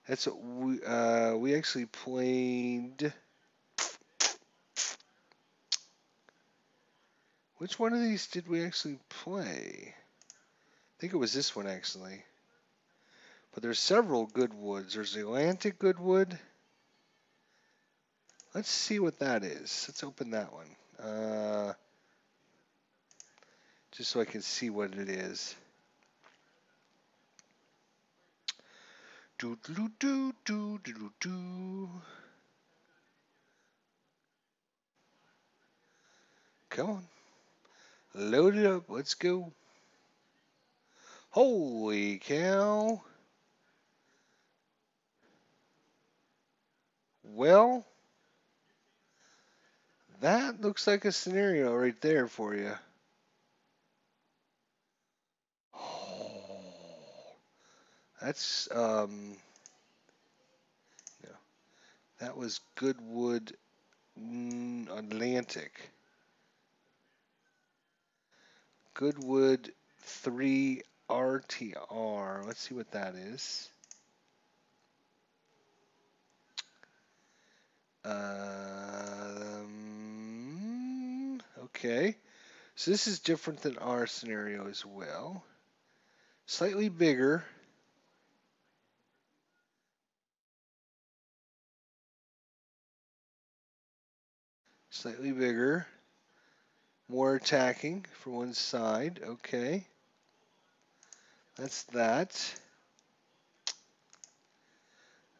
That's what we actually played. Which one of these did we actually play? I think it was this one actually. But there's several Goodwoods. There's the Atlantic Goodwood. Let's see what that is. Let's open that one. Just so I can see what it is. Do do do do do do do. Come on. Load it up. Let's go. Holy cow. Well, that looks like a scenario right there for you. That's no, that was Goodwood Atlantic. Goodwood 3 RTR. Let's see what that is. Okay. So this is different than our scenario as well. Slightly bigger. Slightly bigger. More attacking for one side. Okay. That's that.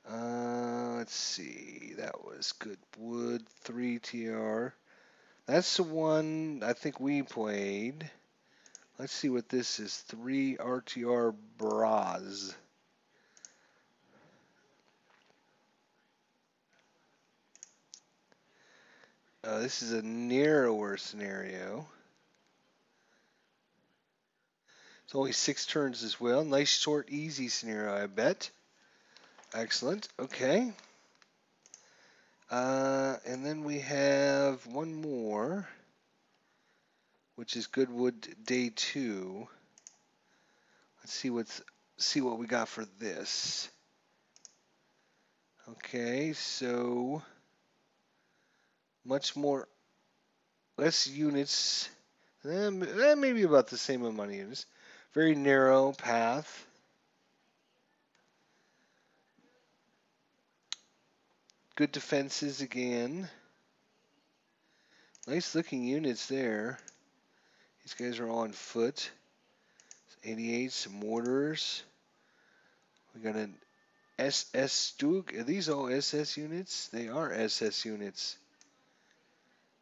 Let's see. That was Goodwood 3TR. That's the one I think we played. Let's see what this is. 3 RTR Bras. This is a narrower scenario. It's only 6 turns as well. Nice, short, easy scenario, I bet. Excellent. Okay. And then we have one more, which is Goodwood Day 2. Let's see what we got for this. Okay, so much more, less units, maybe about the same amount of units. Very narrow path. Good defenses again. Nice looking units there. These guys are all on foot. 88, some mortars. We got an SS Stug. Are these all SS units? They are SS units.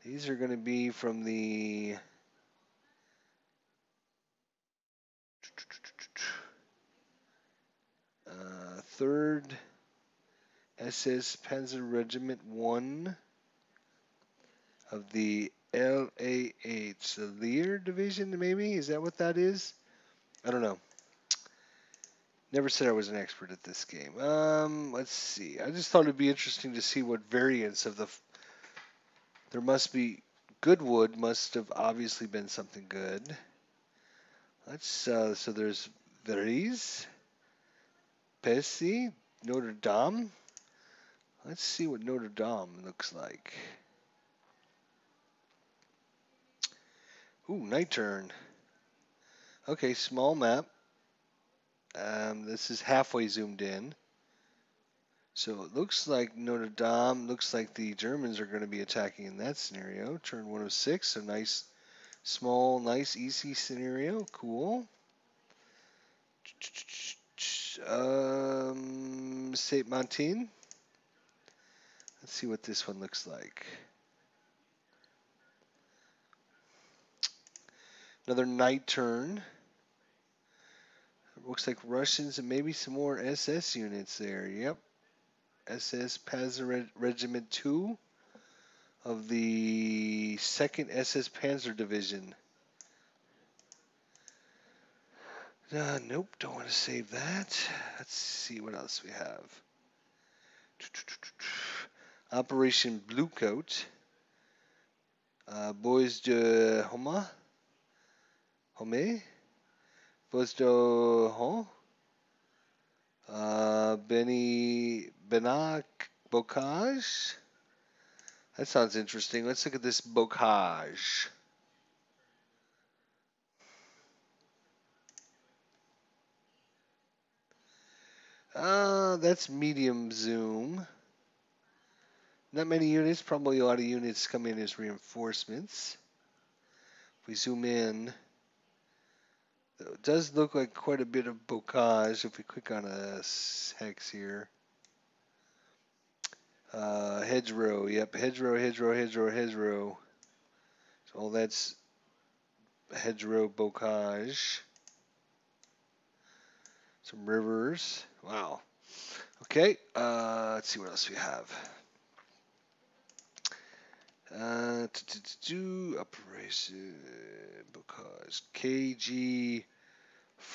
These are going to be from the third SS Panzer Regiment 1 of the LAH, the Lear Division, maybe? Is that what that is? I don't know. Never said I was an expert at this game. Let's see. I just thought it'd be interesting to see what variants of the. There must be. Goodwood must have obviously been something good. Let's. So there's Verise, Pessy, Notre Dame. Let's see what Notre Dame looks like. Ooh, night turn. Okay, small map. This is halfway zoomed in. So it looks like Notre Dame, looks like the Germans are going to be attacking in that scenario. Turn 106, so nice, small, nice, easy scenario. Cool. Saint Martin. Let's see what this one looks like. Another night turn. Looks like Russians and maybe some more SS units there. Yep. SS Panzer Regiment 2 of the 2nd SS Panzer Division. Nope, don't want to save that. Let's see what else we have. Operation Bluecoat. Bois de Homa. Home. Bois de Hon. Benac Bocage. That sounds interesting. Let's look at this Bocage. That's medium zoom. Not many units, probably a lot of units come in as reinforcements. If we zoom in, it does look like quite a bit of bocage if we click on a hex here. Hedgerow, yep, hedgerow. So all that's hedgerow bocage. Some rivers. Wow. Okay, let's see what else we have. Operation Bocage. KG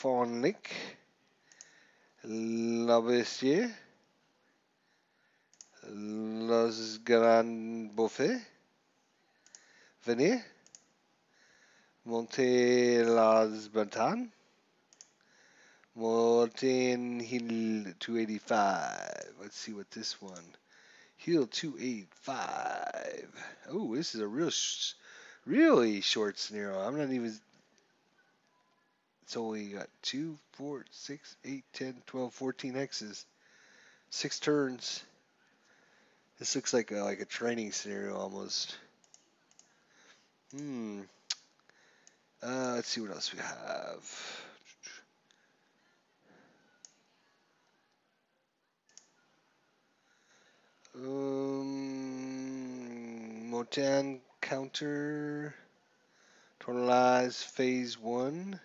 Fawnlick. La Bestie, Los Grand Buffet, Venez, Montez las Bretagne, Mortain Hill 285. Let's see what this one. Hill 285. Oh, this is a really short scenario. I'm not even. It's only got 2, 4, 6, 8, 10, 12, 14 hexes. 6 turns. This looks like a training scenario almost. Let's see what else we have. Motan counter. Totalize phase 1.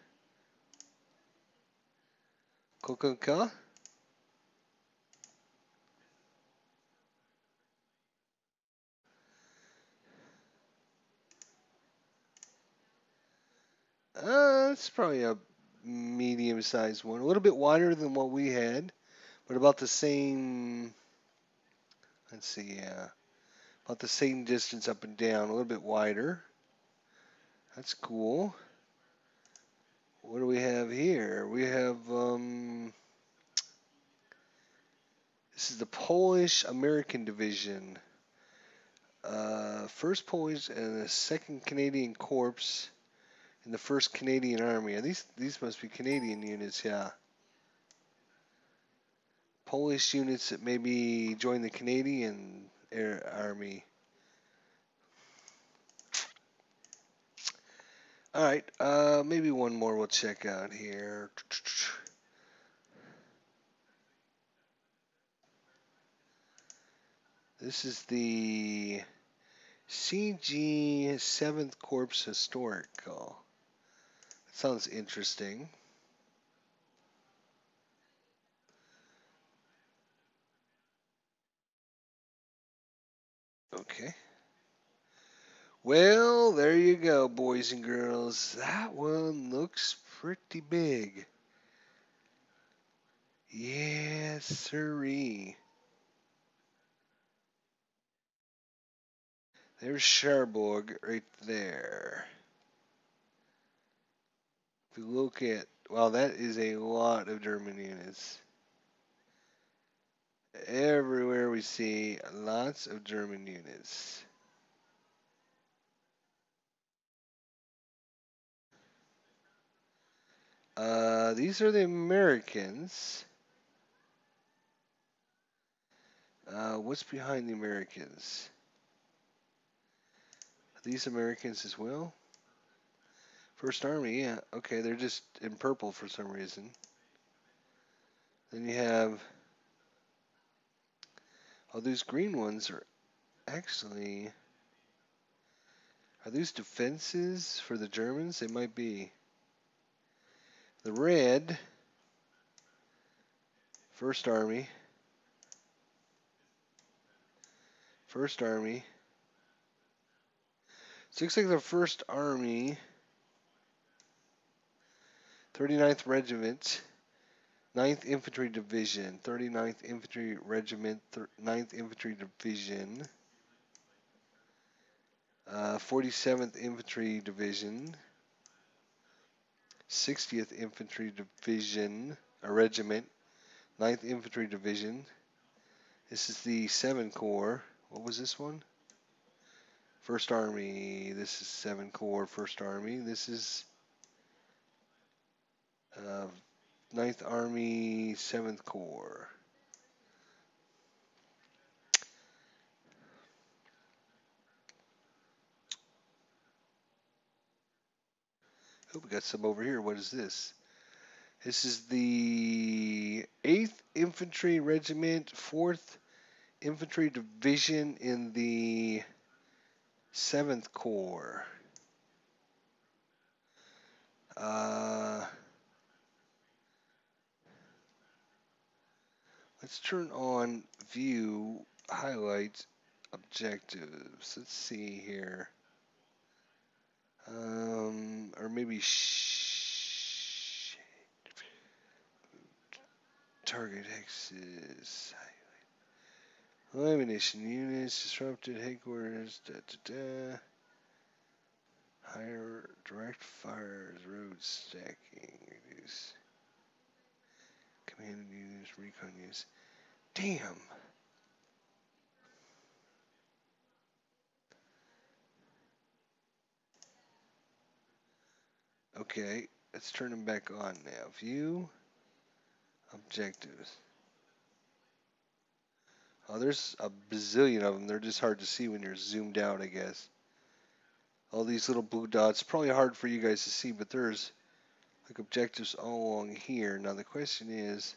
Coca-Cola. It's probably a medium-sized one. A little bit wider than what we had, but about the same. Let's see, yeah. About the same distance up and down, a little bit wider. That's cool. What do we have here? We have, this is the Polish American Division. First Polish and the Second Canadian Corps in the First Canadian Army. And these must be Canadian units, yeah. Polish units that maybe joined the Canadian Army. All right, maybe one more we'll check out here. This is the CG 7th Corps Historical. That sounds interesting. Okay. Well, there you go, boys and girls. That one looks pretty big. Yes, sirree. There's Cherbourg right there. If you look at, well, that is a lot of German units. Everywhere we see lots of German units. These are the Americans. What's behind the Americans? Are these Americans as well? First Army, yeah. Okay, they're just in purple for some reason. Then you have, oh, these green ones are actually, are these defenses for the Germans? They might be. The red, First Army. First Army. So it looks like the First Army, 39th Regiment, 9th Infantry Division, 39th Infantry Regiment, 9th Infantry Division, 47th Infantry Division, 60th Infantry Division, a regiment, 9th Infantry Division. This is the 7 Corps. What was this one? First Army. This is 7 Corps, First Army. This is 9th Army, 7th Corps. Oh, we got some over here. What is this? This is the 8th Infantry Regiment, 4th Infantry Division in the 7th Corps. Let's turn on view, highlight, objectives. Let's see here. Or maybe target hexes. Elimination units, disrupted headquarters, higher direct fires, road stacking, reduce command units, recon units. Damn. Okay, let's turn them back on now. View, objectives. Oh, there's a bazillion of them. They're just hard to see when you're zoomed out, I guess. All these little blue dots, probably hard for you guys to see, but there's like objectives all along here. Now the question is,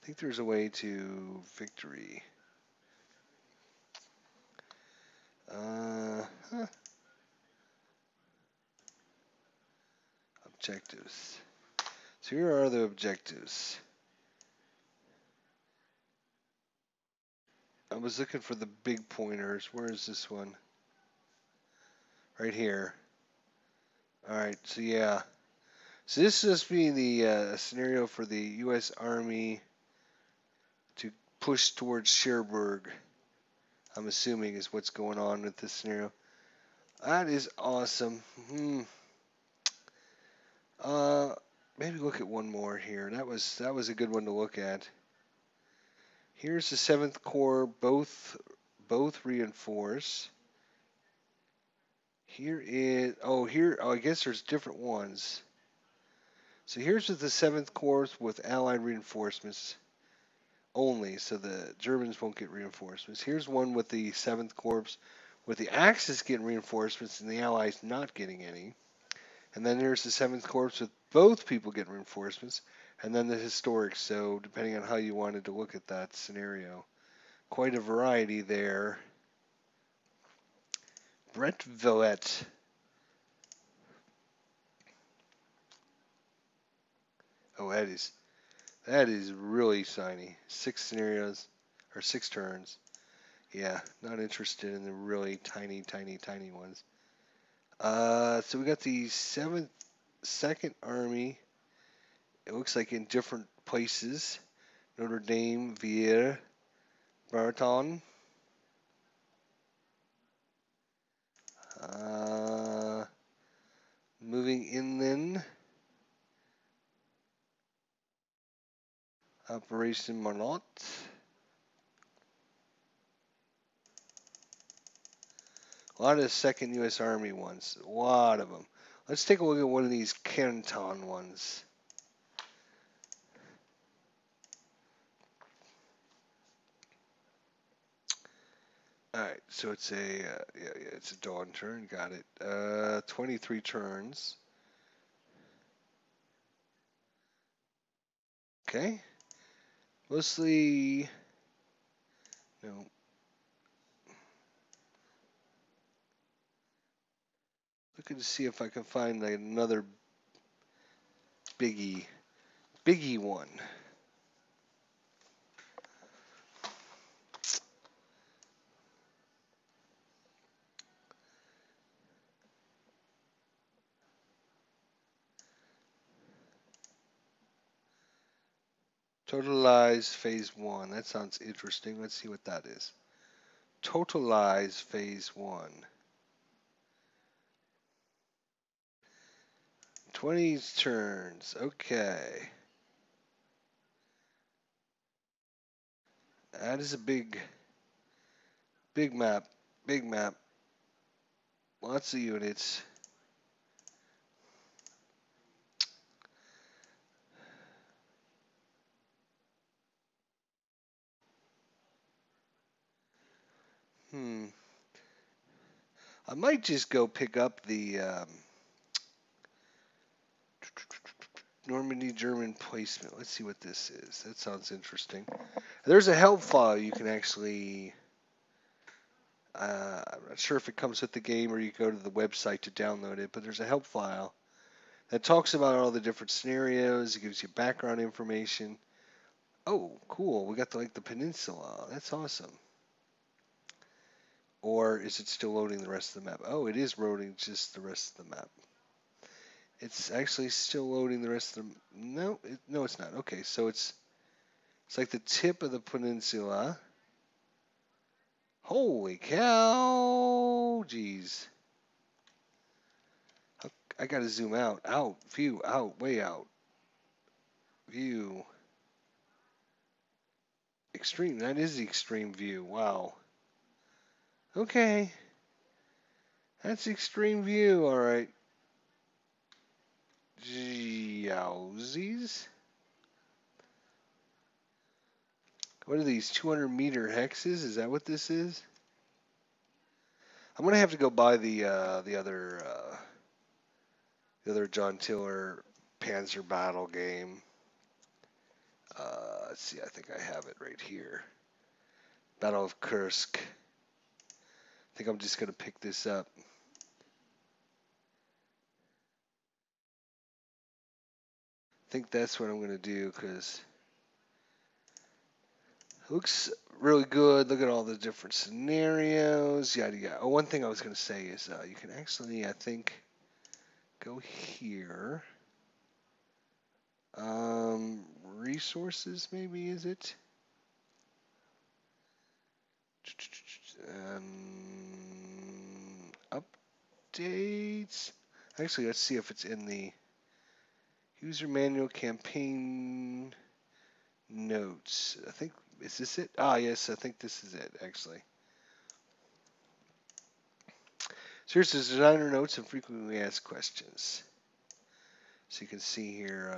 I think there's a way to victory. Huh. Objectives. So here are the objectives. I was looking for the big pointers. Where is this one? Right here. Alright, so yeah. So this is being the scenario for the U.S. Army to push towards Cherbourg. I'm assuming is what's going on with this scenario. That is awesome. Maybe look at one more here. That was a good one to look at. Here's the 7th Corps, both reinforce. Here is I guess there's different ones. So here's with the 7th Corps with Allied reinforcements only, so the Germans won't get reinforcements. Here's one with the 7th Corps with the Axis getting reinforcements and the Allies not getting any. And then there's the 7th Corps with both people getting reinforcements, and then the historic. So depending on how you wanted to look at that scenario, quite a variety there. Brett Villette. Oh, that is really shiny. 6 scenarios or 6 turns. Yeah, not interested in the really tiny ones. So we got the 2nd Army. It looks like in different places. Notre Dame, Vierre, Baraton. Moving inland. Operation Monot. A lot of 2nd U.S. Army ones. A lot of them. Let's take a look at one of these Canton ones. Alright, so it's it's a dawn turn. Got it. 23 turns. Okay. Mostly... No. Looking to see if I can find another biggie one. Totalize phase 1. That sounds interesting. Let's see what that is. Totalize phase 1. 20 turns. Okay. That is a big map. Big map. Lots of units. I might just go pick up the Normandy German placement. Let's see what this is. That sounds interesting. There's a help file you can actually... I'm not sure if it comes with the game or you go to the website to download it, but there's a help file that talks about all the different scenarios. It gives you background information. Oh, cool. We got the peninsula. That's awesome. Or is it still loading the rest of the map? Oh, it is loading just the rest of the map. It's actually still loading the rest of the. No, no, it's not. Okay, so it's like the tip of the peninsula. Holy cow! Jeez. I gotta zoom out. Out. View. Out. Way out. View. Extreme. That is the extreme view. Wow. Okay. That's extreme view. All right. Yowzies. What are these 200-meter hexes? Is that what this is? I'm gonna have to go buy the other John Tiller Panzer Battle game. Let's see. I think I have it right here. Battle of Kursk. I think I'm just gonna pick this up. I think that's what I'm gonna do because it looks really good. Look at all the different scenarios. Yada yada. Oh, one thing I was gonna say is you can actually, I think, go here. Resources, maybe, is it? Updates. Actually, let's see if it's in the user manual campaign notes. I think, is this it? Ah, yes, I think this is it, actually. So here's the designer notes and frequently asked questions. So you can see here.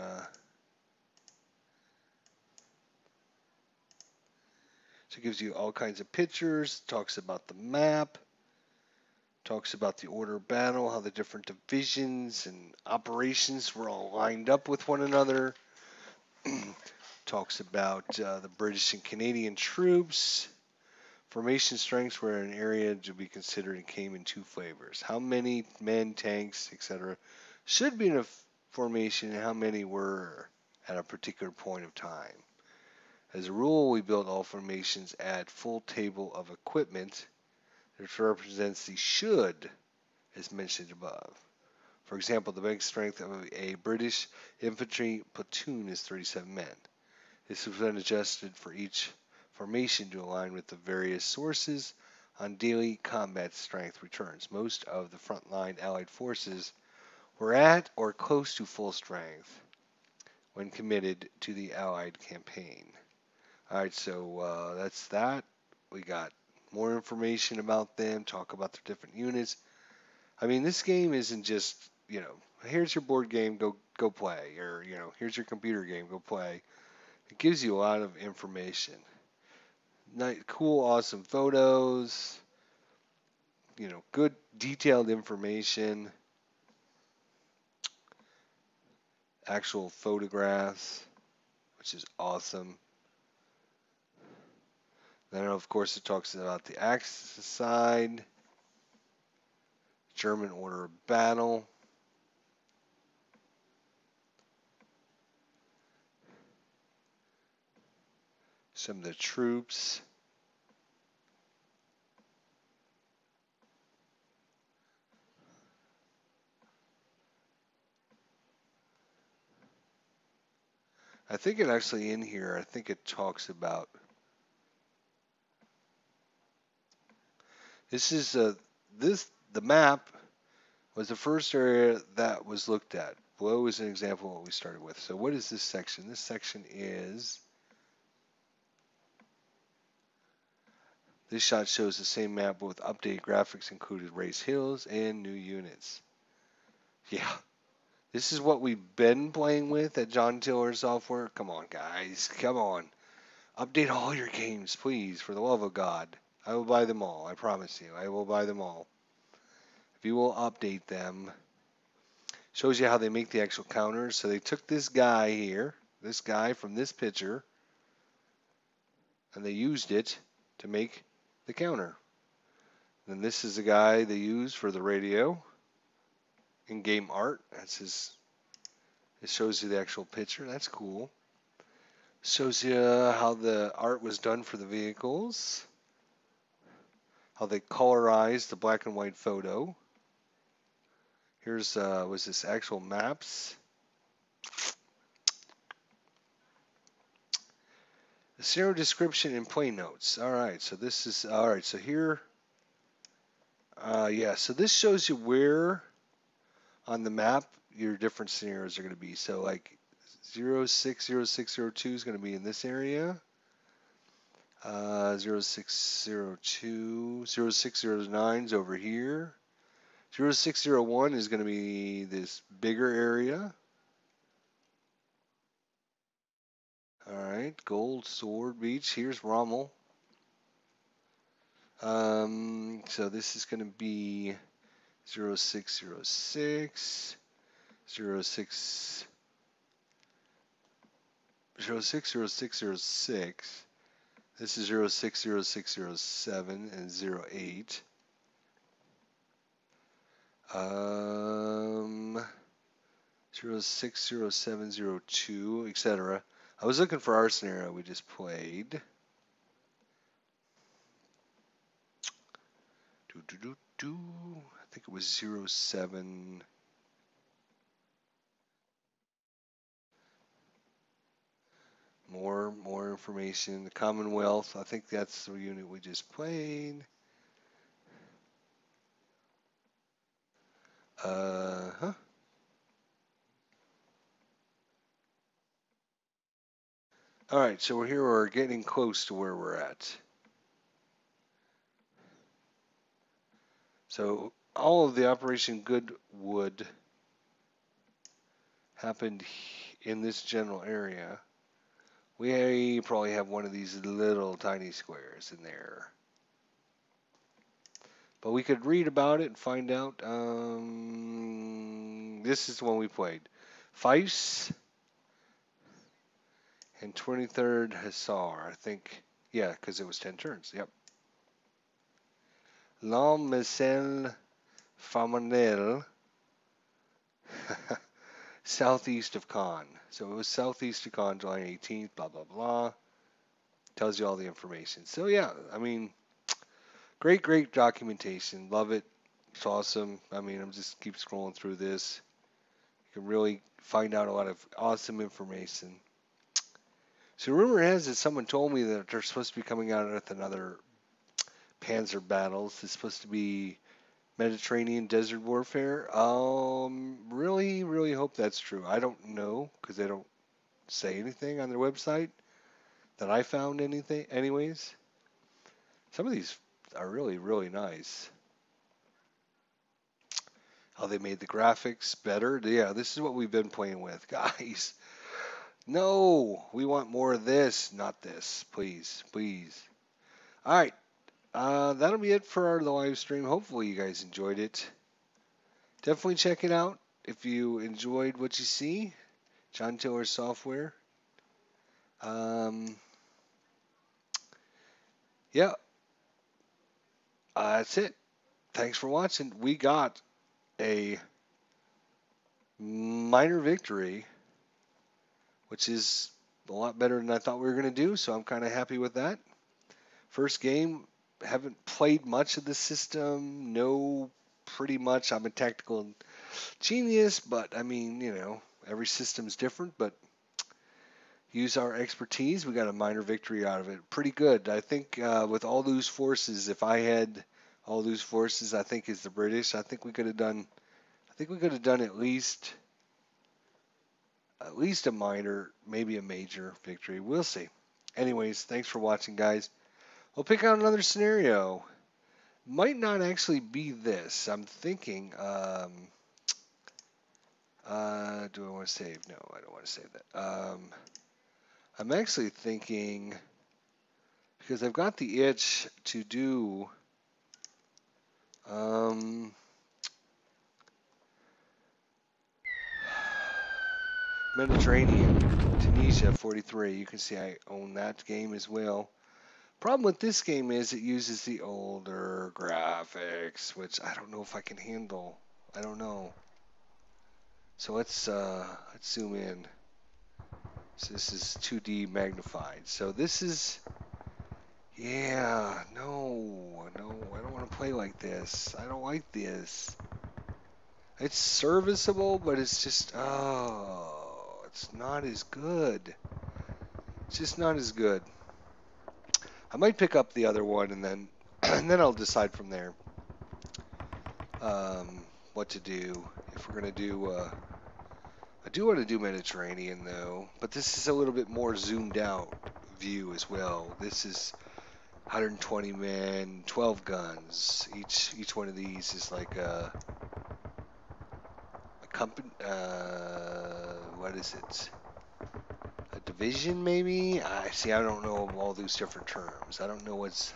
So it gives you all kinds of pictures, talks about the map, talks about the order of battle, how the different divisions and operations were all lined up with one another. Talks about the British and Canadian troops. Formation strengths were an area to be considered and came in two flavors. How many men, tanks, etc. should be in a formation and how many were at a particular point of time. As a rule, we build all formations at full table of equipment, which represents the should, as mentioned above. For example, the bank strength of a British infantry platoon is 37 men. This was then adjusted for each formation to align with the various sources on daily combat strength returns. Most of the frontline Allied forces were at or close to full strength when committed to the Allied campaign. All right, so that's that. We got more information about them, talk about their different units. I mean, this game isn't just, here's your board game, go play, or, here's your computer game, go play. It gives you a lot of information. Cool, awesome photos, good detailed information, actual photographs, which is awesome. Then, of course, it talks about the Axis side, German order of battle. Some of the troops. I think it actually in here, I think it talks about the map was the first area that was looked at. Below is an example of what we started with. So what is this section? This section is, this shot shows the same map but with updated graphics, included raised hills and new units. Yeah, this is what we've been playing with at John Tiller Software. Come on, guys, come on. Update all your games, please, for the love of God. I will buy them all, I promise you. I will buy them all. If you will update them. Shows you how they make the actual counters. So they took this guy here, this guy from this picture, and they used it to make the counter. Then this is the guy they use for the radio in-game art. That's his. It shows you the actual picture. That's cool. Shows you how the art was done for the vehicles. How they colorized the black and white photo. Here's, was this actual maps? The scenario description and play notes. All right, so this is, all right, so here, yeah, so this shows you where on the map your different scenarios are going to be. So like 060602 is going to be in this area. 0602, 0609 is over here. 0601 is going to be this bigger area. All right, Gold Sword Beach. Here's Rommel. So this is going to be 0606, 06, 060606. This is 060607 and 08. 060702, etc. I was looking for our scenario we just played. I think it was 07. More information. The Commonwealth. I think that's the unit we just played. Huh. All right, so we're getting close to where we're at. So all of the Operation Goodwood happened in this general area. We probably have one of these little tiny squares in there. But we could read about it and find out. This is the one we played. Fifes and 23rd Hussar, I think. Yeah, because it was 10 turns. Yep. L'Ambassade Famanel, southeast of Caen. So it was southeast of Caen, July 18th, blah, blah, blah. Tells you all the information. So, yeah, I mean, great documentation. Love it. It's awesome. I mean, I'm just keep scrolling through this. You can really find out a lot of awesome information. So rumor has it someone told me that they're supposed to be coming out with another Panzer battles. It's supposed to be Mediterranean desert warfare. Really hope that's true. I don't know because they don't say anything on their website that I found anything. Anyways, some of these are really nice. How they made the graphics better. Yeah, this is what we've been playing with, guys. No, we want more of this, not this. Please. All right. That'll be it for the live stream. Hopefully you guys enjoyed it. Definitely check it out if you enjoyed what you see. John Tiller Software. Yeah. That's it. Thanks for watching. We got a minor victory, which is a lot better than I thought we were going to do, so I'm kind of happy with that. First game, haven't played much of the system. No, pretty much. I'm a tactical genius, but I mean, you know, every system's different, but use our expertise. We got a minor victory out of it. Pretty good. I think with all those forces, if I had all those forces, I think is the British, I think we could have done at least a minor, maybe a major victory. We'll see. Anyways, thanks for watching, guys. We'll pick out another scenario. Might not actually be this. I'm thinking, do I want to save? No, I don't want to save that. I'm actually thinking, because I've got the itch to do, Mediterranean, Tunisia 43. You can see I own that game as well. Problem with this game is it uses the older graphics, which I don't know if I can handle. I don't know. So let's zoom in. So this is 2D magnified. So this is, yeah, no, I don't want to play like this. I don't like this. It's serviceable, but it's just, oh, it's not as good. It's just not as good. I might pick up the other one and then and then I'll decide from there what to do. If we're gonna do, I do want to do Mediterranean though, but this is a little bit more zoomed out view as well. This is 120 men, 12 guns. Each one of these is like a company. What is it? A division maybe? I see. I don't know all these different terms. I don't know what's.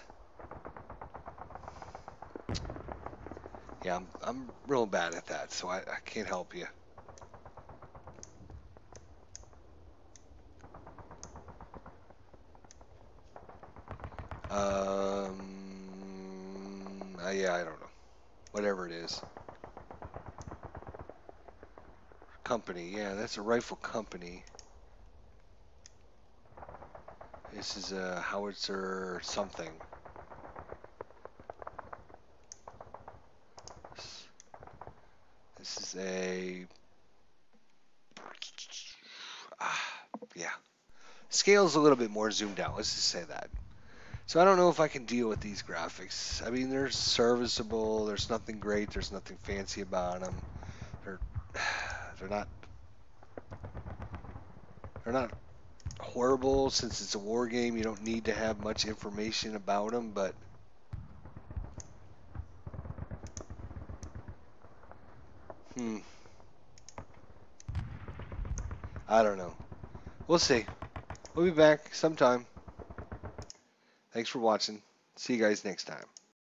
Yeah, I'm real bad at that, so I can't help you. Yeah, I don't know. Whatever it is. Company. Yeah, that's a rifle company. This is a howitzer something. This is a. Yeah. Scale's a little bit more zoomed out. Let's just say that. So I don't know if I can deal with these graphics. I mean, they're serviceable. There's nothing great. There's nothing fancy about them. They're they're not they're not horrible since it's a war game. You don't need to have much information about them, but I don't know. We'll see. We'll be back sometime. Thanks for watching. See you guys next time.